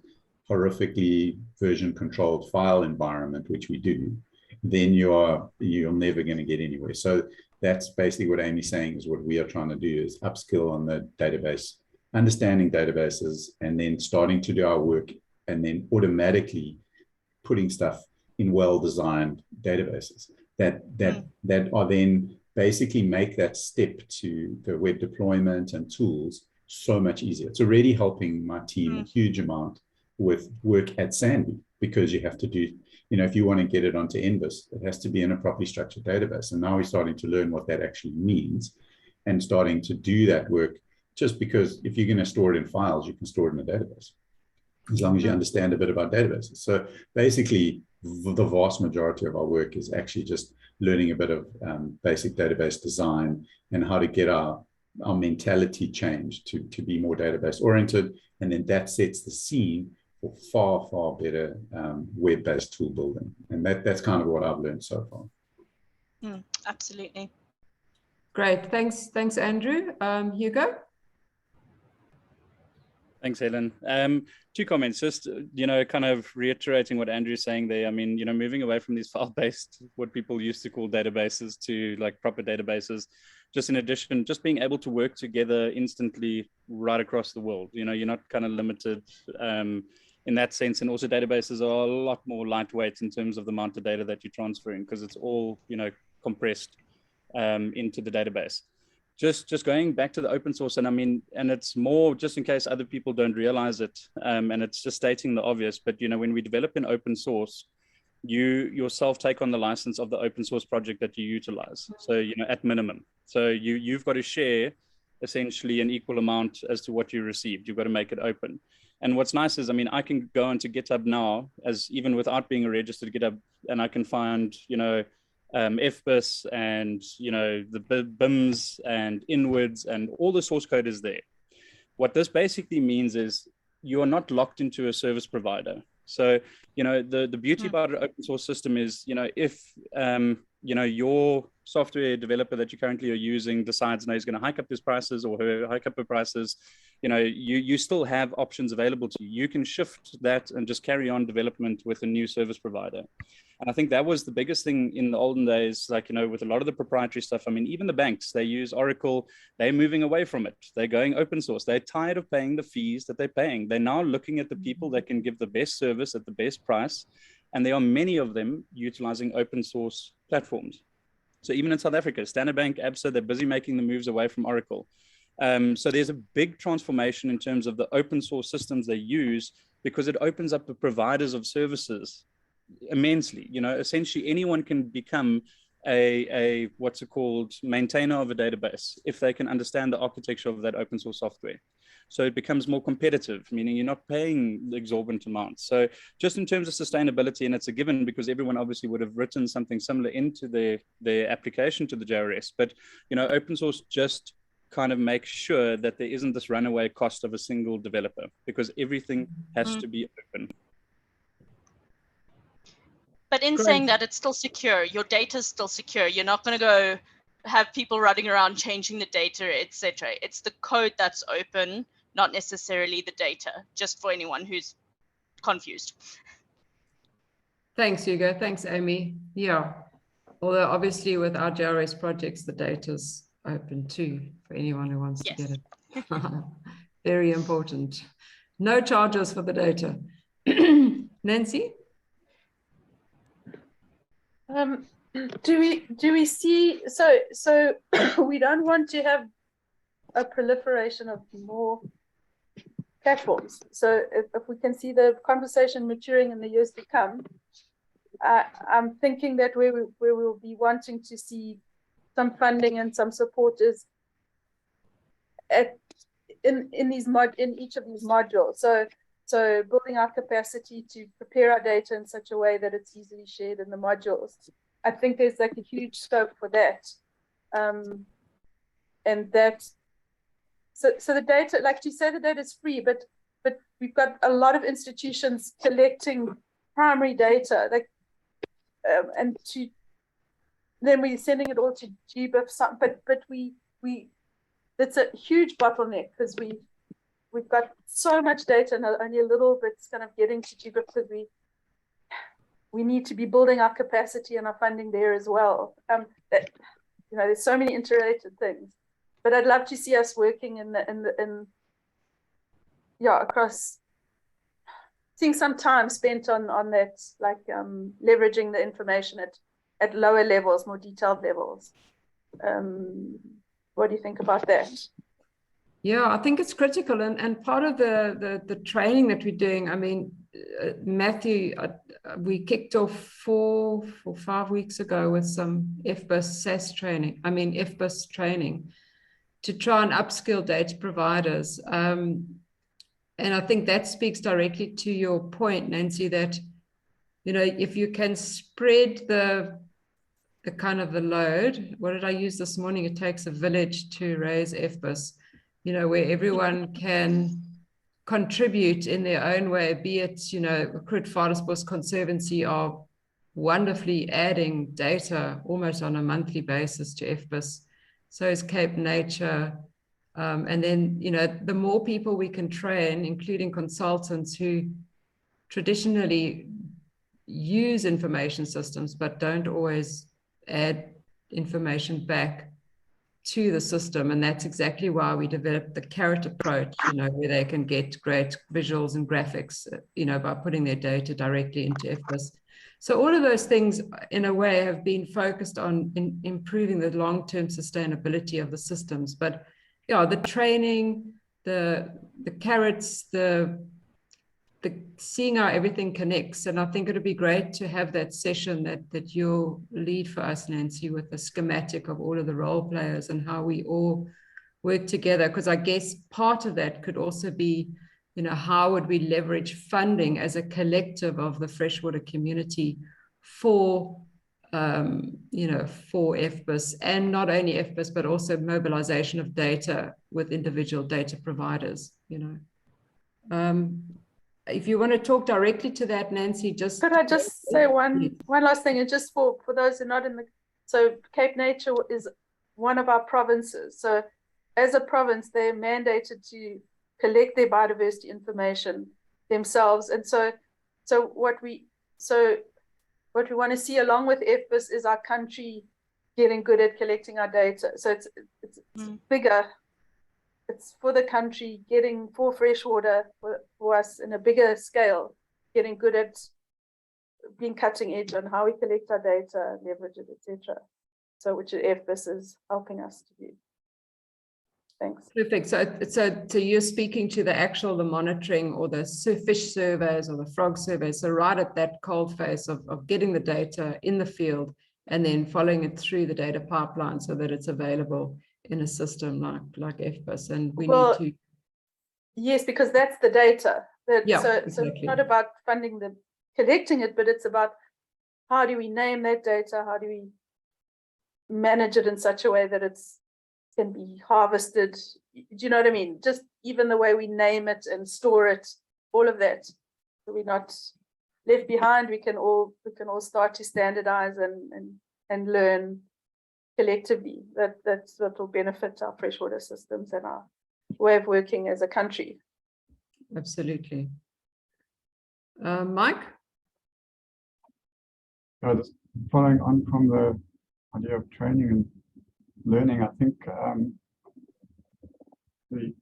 horrifically version-controlled file environment, which we do, then you're never going to get anywhere. So that's basically what Amy's saying, is what we are trying to do is upskill on the database, understanding databases, and then starting to do our work, and then automatically putting stuff in well-designed databases that are then basically make that step to the web deployment and tools so much easier. It's already helping my team a huge amount with work at SANBI, because you have to do, if you want to get it onto NBIS, it has to be in a properly structured database. And now we're starting to learn what that actually means and starting to do that work, just because if you're going to store it in files, you can store it in a database, as long as you understand a bit about databases. So basically, the vast majority of our work is actually just learning a bit of basic database design and how to get our mentality changed to be more database oriented. And then that sets the scene for far, far better web-based tool building. And that's kind of what I've learned so far.
Absolutely.
Great. Thanks, Andrew. Hugo?
Thanks, Helen. 2 comments, just, kind of reiterating what Andrew's saying there. I mean, moving away from these file-based, what people used to call databases, to like proper databases. Just in addition, just being able to work together instantly right across the world. You're not kind of limited in that sense. And also databases are a lot more lightweight in terms of the amount of data that you're transferring, because it's all, you know, compressed into the database. Just going back to the open source, and I mean, and it's more just in case other people don't realize it, and it's just stating the obvious, but you know, when we develop in open source, you yourself take on the license of the open source project that you utilize. So, you know, at minimum. So you've got to share essentially an equal amount as to what you received. You've got to make it open. And what's nice is, I mean, I can go into GitHub now, as even without being a registered GitHub, and I can find, you know, FBIS and, you know, the BIMs and inwards, and all the source code is there. What this basically means is you are not locked into a service provider. So, you know, the beauty about an open source system is, you know, if, you know, your software developer that you currently are using decides, no, he's going to hike up his prices or hike up her prices, you know, you still have options available to you. You can shift that and just carry on development with a new service provider. And I think that was the biggest thing in the olden days, like, you know, with a lot of the proprietary stuff. I mean, even the banks, they use Oracle, they're moving away from it. They're going open source. They're tired of paying the fees that they're paying. They're now looking at the people that can give the best service at the best price. And there are many of them utilizing open source platforms. So even in South Africa, Standard Bank, ABSA, they're busy making the moves away from Oracle. So there's a big transformation in terms of the open source systems they use, because it opens up the providers of services immensely. You know, essentially anyone can become a what's it called, maintainer of a database, if they can understand the architecture of that open source software. So it becomes more competitive, meaning you're not paying the exorbitant amounts. So just in terms of sustainability, and it's a given because everyone obviously would have written something similar into their application to the JRS, but, you know, open source just kind of makes sure that there isn't this runaway cost of a single developer, because everything has to be open.
But in saying that, it's still secure. Your data is still secure. You're not going to go have people running around changing the data, etc. It's the code that's open, not necessarily the data, just for anyone who's confused.
Thanks, Hugo. Thanks, Amy. Yeah. Although obviously with our JRS projects, the data's open too for anyone who wants to get it. Very important. No charges for the data. Nancy?
Do we see, so we don't want to have a proliferation of more platforms. So if we can see the conversation maturing in the years to come, I'm thinking that where we'll be wanting to see some funding and some support is in each of these modules. So building our capacity to prepare our data in such a way that it's easily shared in the modules. I think there's like a huge scope for that. And that, so the data, like you say, the data is free, but we've got a lot of institutions collecting primary data, like, and then we're sending it all to GBIF, but that's a huge bottleneck, because we've got so much data and only a little bit's kind of getting to GBIF, because we need to be building our capacity and our funding there as well. That, you know, there's so many interrelated things, but I'd love to see us working in across, seeing some time spent on that, like leveraging the information at lower levels, more detailed levels. What do you think about that?
Yeah, I think it's critical, and part of the training that we're doing. I mean, Matthew, we kicked off 4 or 5 weeks ago with some FBIS SAS training. I mean, FBIS training to try and upskill data providers. And I think that speaks directly to your point, Nancy, that, you know, if you can spread the kind of the load. What did I use this morning? It takes a village to raise FBIS. You know, where everyone can contribute in their own way, be it, you know, Vadersbos Conservancy are wonderfully adding data almost on a monthly basis to FBIS. So is Cape Nature. And then, you know, the more people we can train, including consultants who traditionally use information systems, but don't always add information back, to the system. And that's exactly why we developed the carrot approach, you know, where they can get great visuals and graphics, you know, by putting their data directly into FBIS. So all of those things, in a way, have been focused on improving the long-term sustainability of the systems. But yeah, the training, the carrots, the seeing how everything connects. And I think it'd be great to have that session that you'll lead for us, Nancy, with the schematic of all of the role players and how we all work together. Because I guess part of that could also be, you know, how would we leverage funding as a collective of the freshwater community for, you know, for FBIS, and not only FBIS, but also mobilization of data with individual data providers, you know. If you want to talk directly to that, Nancy, just...
Could I just say one last thing, and just for those who are not in the... So Cape Nature is one of our provinces. So as a province, they're mandated to collect their biodiversity information themselves. And so what we want to see along with FBIS is our country getting good at collecting our data. So it's bigger. It's for the country, getting for freshwater for us in a bigger scale, getting good at being cutting edge on how we collect our data, leverage it, etc. So which FBIS is helping us to do. Thanks.
Perfect. So you're speaking to the monitoring or the fish surveys or the frog surveys. So right at that cold face of getting the data in the field and then following it through the data pipeline so that it's available in a system like FBIS. And we need to...
Yes, because that's the data.
Yeah,
so
exactly.
it's not about funding collecting it, but it's about how do we name that data? How do we manage it in such a way that it's can be harvested? Do you know what I mean? Just even the way we name it and store it, all of that. So we're not left behind. We can all start to standardize and learn collectively. That's what will benefit our freshwater systems and our way of working as a country.
Absolutely. Mike?
Just following on from the idea of training and learning, I think the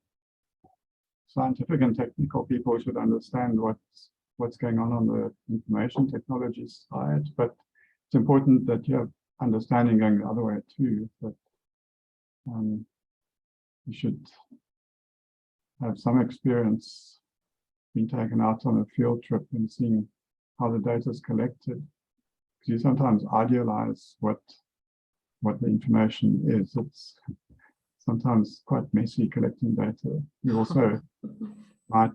scientific and technical people should understand what's going on the information technology side, but it's important that you have understanding going the other way too, that you should have some experience being taken out on a field trip and seeing how the data is collected, because you sometimes idealize what the information is. It's sometimes quite messy collecting data. You also might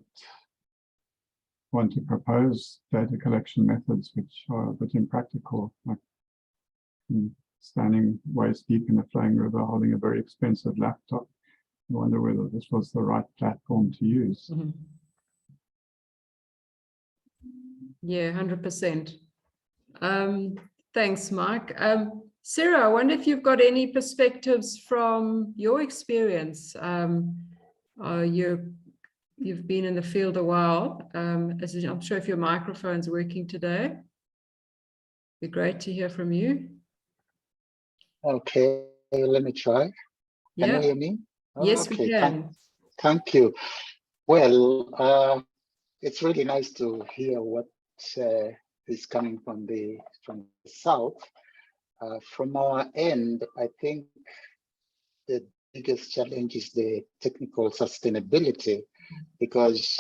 want to propose data collection methods which are a bit impractical, like standing waist deep in a flowing river holding a very expensive laptop. You wonder whether this was the right platform to use.
Mm-hmm. Yeah, 100%. Thanks, Mike. Sarah, I wonder if you've got any perspectives from your experience. You've been in the field a while. I'm sure if your microphone's working today, it'd be great to hear from you.
Okay, let me try.
Yeah.
Can you hear me?
Yes,
okay,
we can.
Thank you. Well, it's really nice to hear what is coming from the south. From our end, I think the biggest challenge is the technical sustainability, because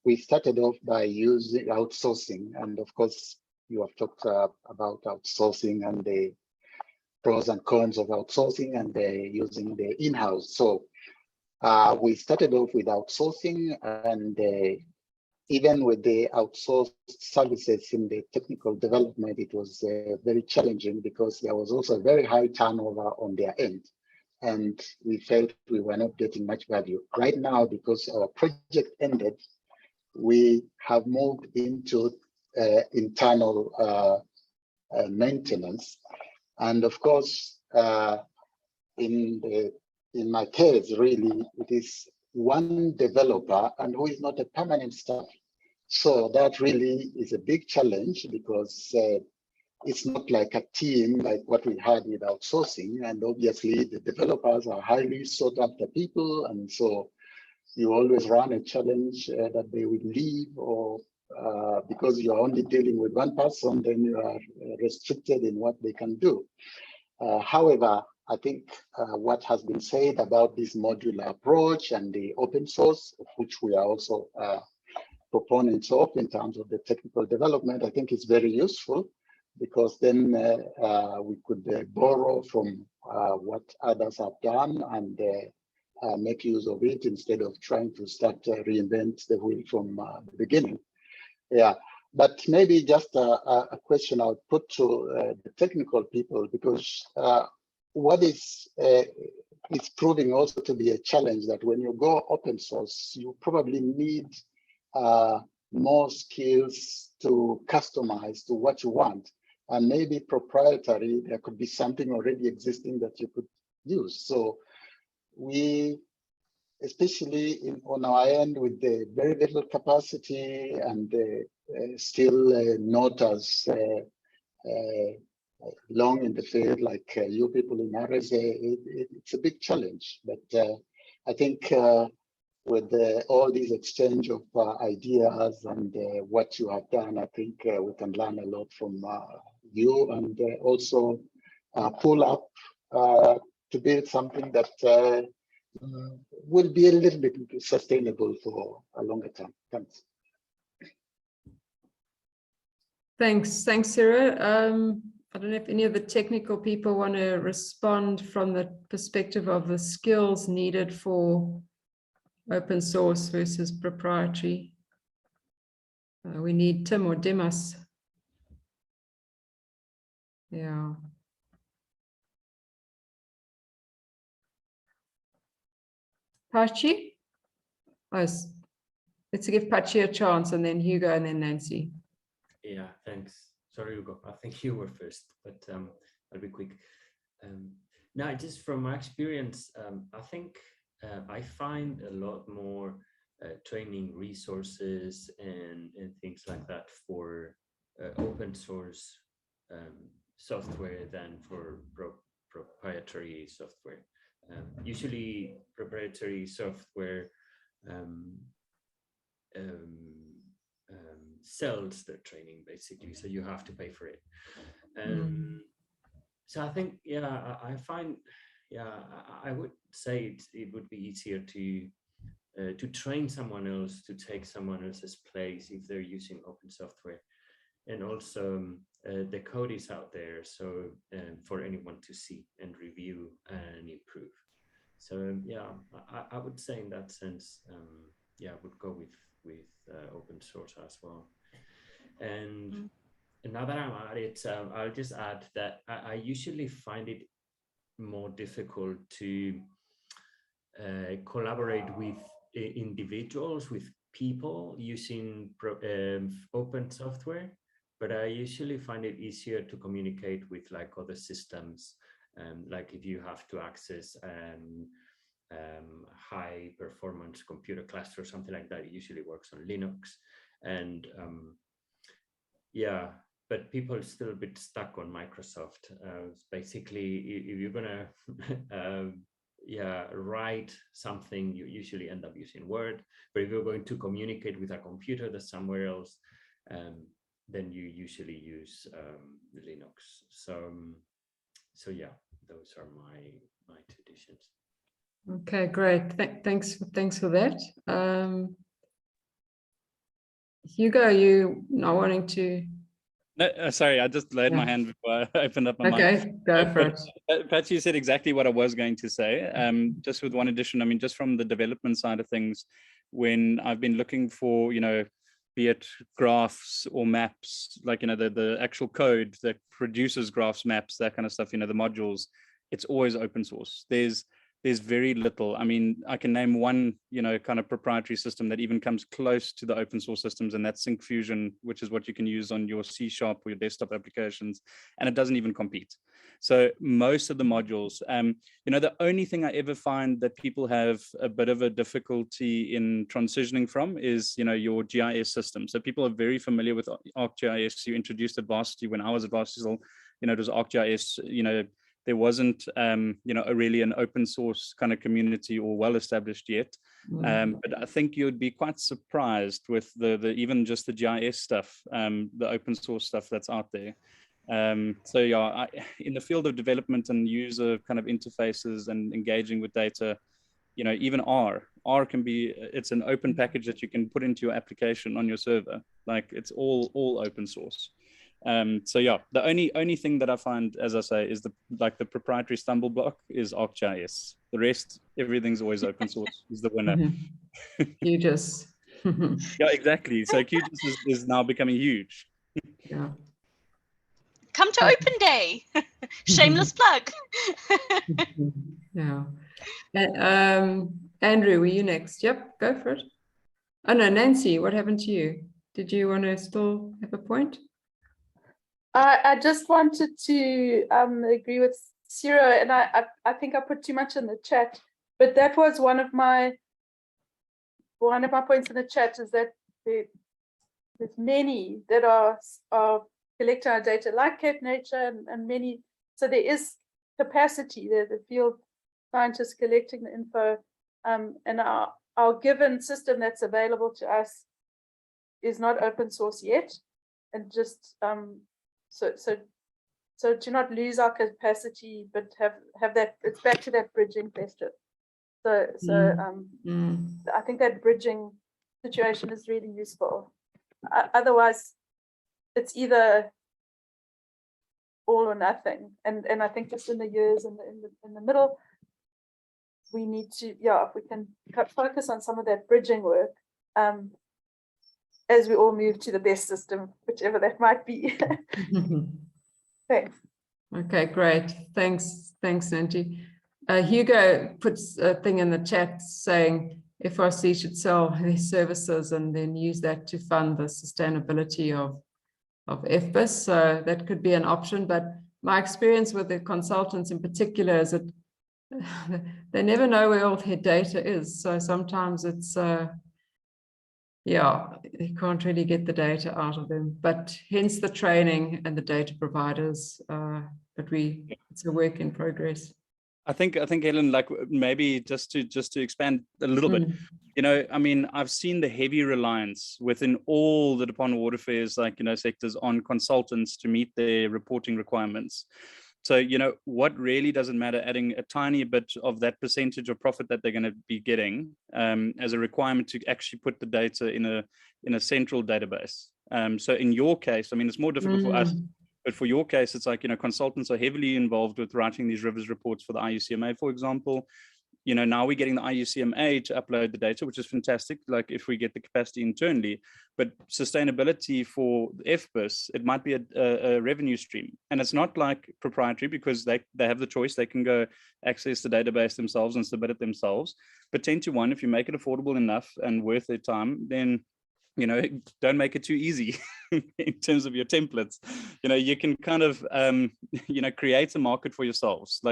we started off by using outsourcing, and of course you have talked about outsourcing and the pros and cons of outsourcing and using the in-house. So we started off with outsourcing, and even with the outsourced services in the technical development, it was very challenging because there was also a very high turnover on their end. And we felt we were not getting much value. Right now, because our project ended, we have moved into internal maintenance. And of course, in my case, really, it is one developer and who is not a permanent staff. So that really is a big challenge, because it's not like a team like what we had with outsourcing. And obviously the developers are highly sought after people. And so you always run a challenge that they will leave, or because you're only dealing with one person, then you are restricted in what they can do. However, I think what has been said about this modular approach and the open source, of which we are also proponents of in terms of the technical development, I think is very useful, because then we could borrow from what others have done and make use of it instead of trying to start reinvent the wheel from the beginning. Yeah, but maybe just a question I would put to the technical people, because what is it's proving also to be a challenge that when you go open source, you probably need more skills to customize to what you want. And maybe proprietary, there could be something already existing that you could use. So we, especially on our end with the very little capacity and still not as long in the field like you people in RSA, it's a big challenge. But I think with all these exchange of ideas and what you have done, I think we can learn a lot from you, and also pull up to build something that will be a little bit sustainable for a longer term. Thanks.
Thanks, Sarah. I don't know if any of the technical people want to respond from the perspective of the skills needed for open source versus proprietary. We need Tim or Dimas. Yeah. Pachi? Let's give Pachi a chance, and then Hugo, and then Nancy.
Yeah, thanks. Sorry, Hugo. I think you were first, but I'll be quick. Now, just from my experience, I think I find a lot more training resources and things like that for open source software than for proprietary software. Usually proprietary software sells the training basically, so you have to pay for it. So I think, yeah, I find, yeah, I would say it would be easier to train someone else to take someone else's place if they're using open software. And also the code is out there, so for anyone to see and review and improve. So yeah, I would say in that sense, yeah, I would go with open source as well. And now that I'm at it, I'll just add that I usually find it more difficult to collaborate with individuals, with people using open software, but I usually find it easier to communicate with like other systems. Like if you have to access high performance computer cluster or something like that, it usually works on Linux. And yeah, but people are still a bit stuck on Microsoft. Basically, if you're gonna yeah, write something, you usually end up using Word. But if you're going to communicate with a computer that's somewhere else, then you usually use Linux. So yeah, those are my two additions.
Okay, great. Thanks for that. Hugo, are you not wanting to?
No, sorry, I just laid my hand before I opened up my mic.
Okay, go for it.
Pat, you said exactly what I was going to say. Just with one addition, I mean, just from the development side of things, when I've been looking for, you know, be it graphs or maps, like, you know, the actual code that produces graphs, maps, that kind of stuff, you know, the modules, it's always open source. There's there's very little. I mean, I can name one, kind of proprietary system that even comes close to the open source systems, and that's Syncfusion, which is what you can use on your C# or your desktop applications, and it doesn't even compete. So most of the modules, the only thing I ever find that people have a bit of a difficulty in transitioning from is, your GIS system. So people are very familiar with ArcGIS. You introduced at Varsity. When I was at Varsity, it was ArcGIS. There wasn't, really an open source kind of community or well established yet. But I think you'd be quite surprised with the even just the GIS stuff, the open source stuff that's out there. So yeah, in the field of development and user kind of interfaces and engaging with data, even R can be, it's an open package that you can put into your application on your server. Like it's all open source. So yeah, the only thing that I find, as I say, is the proprietary stumble block is ArcGIS. The rest, everything's always open source is the winner.
QGIS.
Yeah, exactly. So QGIS is now becoming huge.
Yeah.
Come to Open Day. Shameless plug.
Yeah. Andrew, were you next? Yep, go for it. Oh no, Nancy, what happened to you? Did you want to still have a point?
I just wanted to agree with Ciro, and I think I put too much in the chat, but that was one of my points in the chat, is that there's many that are collecting our data, like Cape Nature and many. So there is capacity there, the field scientists collecting the info, and our given system that's available to us is not open source yet, and just so to not lose our capacity, but have that, it's back to that bridging question. I think that bridging situation is really useful. Otherwise, it's either all or nothing. And I think just in the years in the middle, we need to, if we can focus on some of that bridging work, as we all move to the best system, whichever that might be. Thanks.
Okay, great. Thanks, Nancy. Hugo puts a thing in the chat saying FRC should sell their services and then use that to fund the sustainability of FBIS. So that could be an option. But my experience with the consultants in particular is that they never know where all their data is. So sometimes it's you can't really get the data out of them, but hence the training and the data providers. But it's a work in progress.
I think Helen, like maybe just to expand a little bit, I mean, I've seen the heavy reliance within all the Department of Water Affairs, sectors on consultants to meet their reporting requirements. So, what really doesn't matter, adding a tiny bit of that percentage of profit that they're going to be getting as a requirement to actually put the data in a central database. So in your case, I mean, it's more difficult for us, but for your case, it's like, consultants are heavily involved with writing these rivers reports for the IUCMA, for example. Now we're getting the IUCMA to upload the data, which is fantastic, like if we get the capacity internally. But sustainability for FBIS, it might be a revenue stream. And it's not like proprietary, because they have the choice. They can go access the database themselves and submit it themselves. But 10 to 1, if you make it affordable enough and worth their time, then don't make it too easy in terms of your templates. You can kind of create a market for yourselves.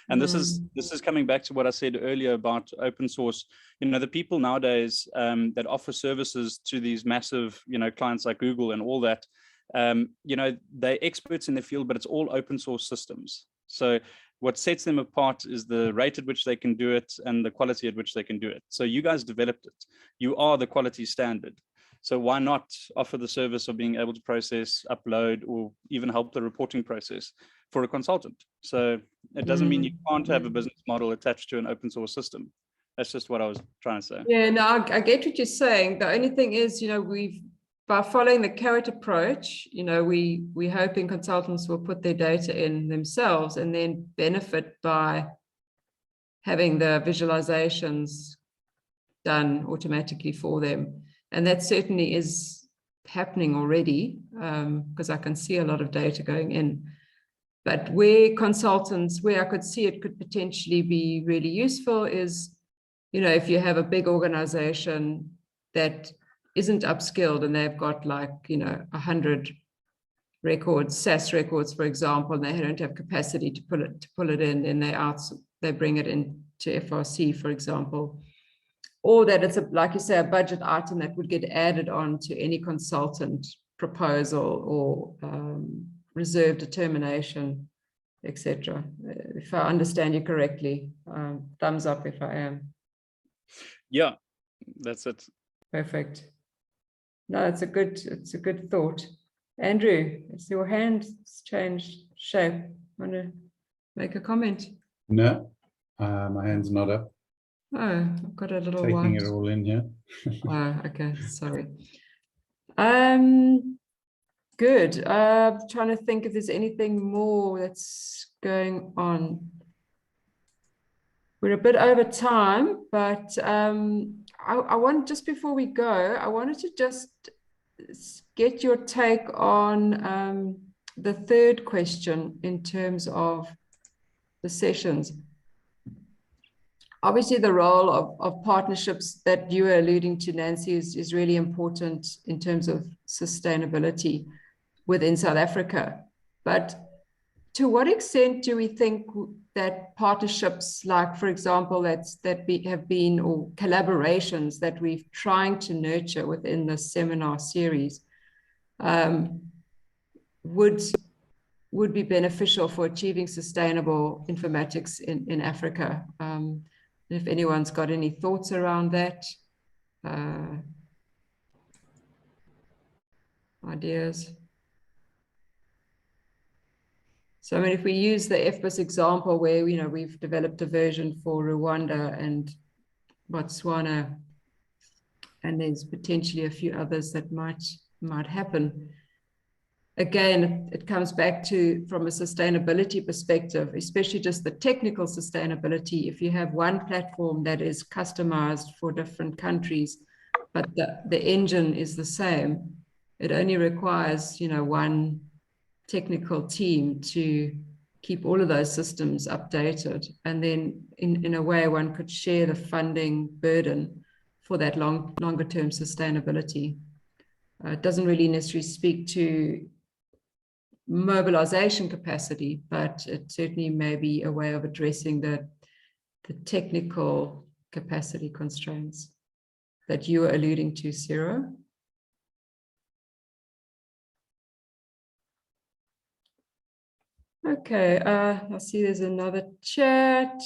And this is coming back to what I said earlier about open source. The people nowadays that offer services to these massive clients like Google and all that, they're experts in the field, but it's all open source systems. So what sets them apart is the rate at which they can do it and the quality at which they can do it. So you guys developed it. You are the quality standard. So why not offer the service of being able to process, upload, or even help the reporting process for a consultant? So it doesn't mean you can't have a business model attached to an open source system. That's just what I was trying to say.
Yeah, no, I get what you're saying. The only thing is, by following the carrot approach, we're hoping consultants will put their data in themselves and then benefit by having the visualizations done automatically for them. And that certainly is happening already, because I can see a lot of data going in. But where consultants, where I could see it could potentially be really useful is, if you have a big organization that isn't upskilled and they've got 100 records, SAS records, for example, and they don't have capacity to pull it in, then they bring it into FRC, for example. Or that it's like you say, a budget item that would get added on to any consultant proposal or reserve determination, etc. If I understand you correctly, thumbs up if I am.
Yeah, that's it.
Perfect. No, it's a good thought. Andrew, it's your hand's changed shape. Want to make a comment?
No, my hand's not up.
Oh, I've got a little
Taking
white.
it all in here.
Oh, okay, sorry. Good. Trying to think if there's anything more that's going on. We're a bit over time, but I want, just before we go, I wanted to just get your take on the third question in terms of the sessions. Obviously, the role of partnerships that you were alluding to, Nancy, is really important in terms of sustainability within South Africa. But to what extent do we think that partnerships, like, for example, have been, or collaborations that we're trying to nurture within the seminar series, would be beneficial for achieving sustainable informatics in Africa? If anyone's got any thoughts around that, ideas. So, I mean, if we use the FBIS example where, we've developed a version for Rwanda and Botswana, and there's potentially a few others that might happen. Again, it comes back to, from a sustainability perspective, especially just the technical sustainability. If you have one platform that is customized for different countries, but the engine is the same, it only requires, one technical team to keep all of those systems updated. And then in a way, one could share the funding burden for that longer term sustainability. It doesn't really necessarily speak to mobilization capacity, but it certainly may be a way of addressing the technical capacity constraints that you were alluding to, Sarah. Okay, I see there's another chat.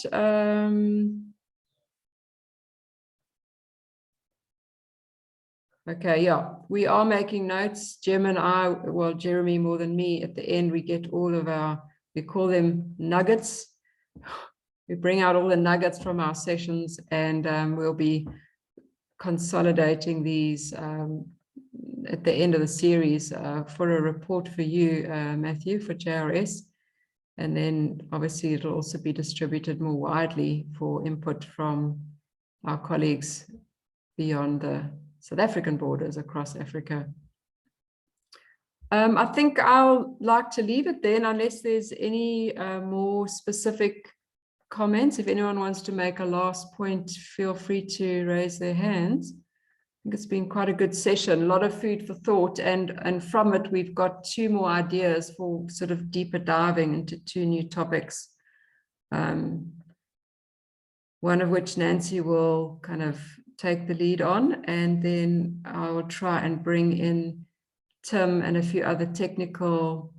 Okay, yeah, we are making notes. Jim and I, well, Jeremy more than me, at the end, we get all of we call them nuggets. We bring out all the nuggets from our sessions, and we'll be consolidating these at the end of the series for a report for you, Matthew, for JRS. And then obviously it'll also be distributed more widely for input from our colleagues beyond the South African borders, across Africa. I think I'll like to leave it then, unless there's any more specific comments. If anyone wants to make a last point, feel free to raise their hands. I think it's been quite a good session, a lot of food for thought, and from it we've got 2 more ideas for sort of deeper diving into 2 new topics. One of which Nancy will kind of take the lead on, and then I'll try and bring in Tim and a few other technical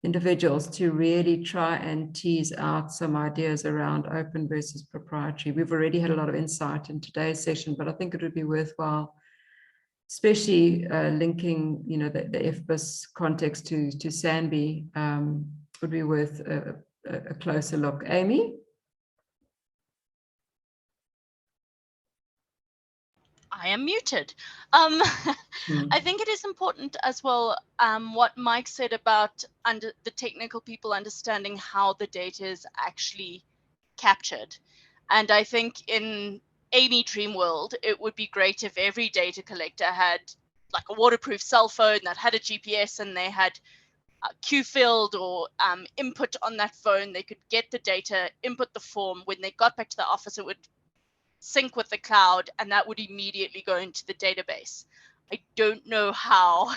individuals to really try and tease out some ideas around open versus proprietary. We've already had a lot of insight in today's session, but I think it would be worthwhile, especially linking, the FBIS context to SANBI, would be worth a closer look. Amy?
I am muted. I think it is important as well, what Mike said about the technical people understanding how the data is actually captured. And I think in Amy Dream World, it would be great if every data collector had like a waterproof cell phone that had a GPS, and they had Q field or input on that phone. They could get the data, input the form. When they got back to the office, it would sync with the cloud, and that would immediately go into the database. I don't know how,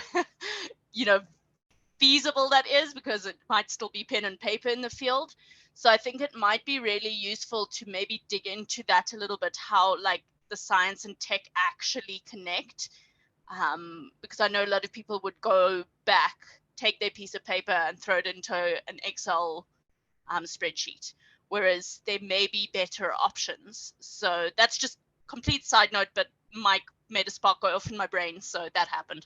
feasible that is, because it might still be pen and paper in the field. So I think it might be really useful to maybe dig into that a little bit, how like the science and tech actually connect. Because I know a lot of people would go back, take their piece of paper and throw it into an Excel spreadsheet, whereas there may be better options. So that's just complete side note, but Mike made a spark go off in my brain, so that happened.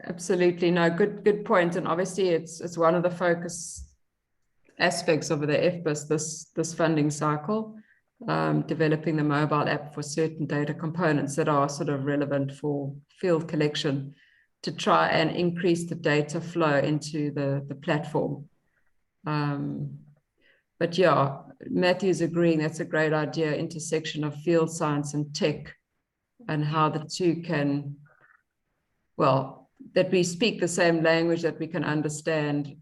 Absolutely, no, good point. And obviously it's one of the focus aspects of the FBIS this funding cycle, developing the mobile app for certain data components that are sort of relevant for field collection, to try and increase the data flow into the platform. But yeah, Matthew's agreeing that's a great idea, intersection of field science and tech, and how the two can, well, that we speak the same language, that we can understand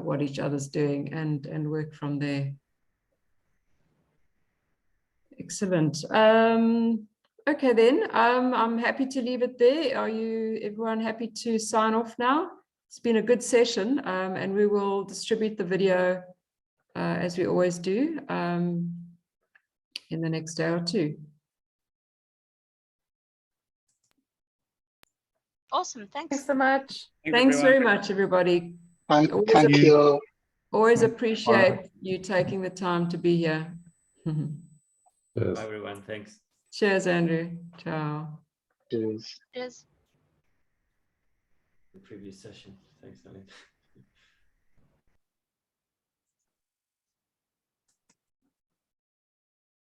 what each other's doing and work from there. Excellent. Okay, then I'm happy to leave it there. Are you everyone happy to sign off now? It's been a good session, and we will distribute the video as we always do in the next day or two.
Awesome, thanks.
Thanks so much.
Thanks very much, everybody.
Thank you.
Always appreciate you taking the time to be here.
Yes.
Bye, everyone. Thanks.
Cheers, Andrew. Ciao.
Cheers.
Cheers.
The previous session. Thanks, Aline.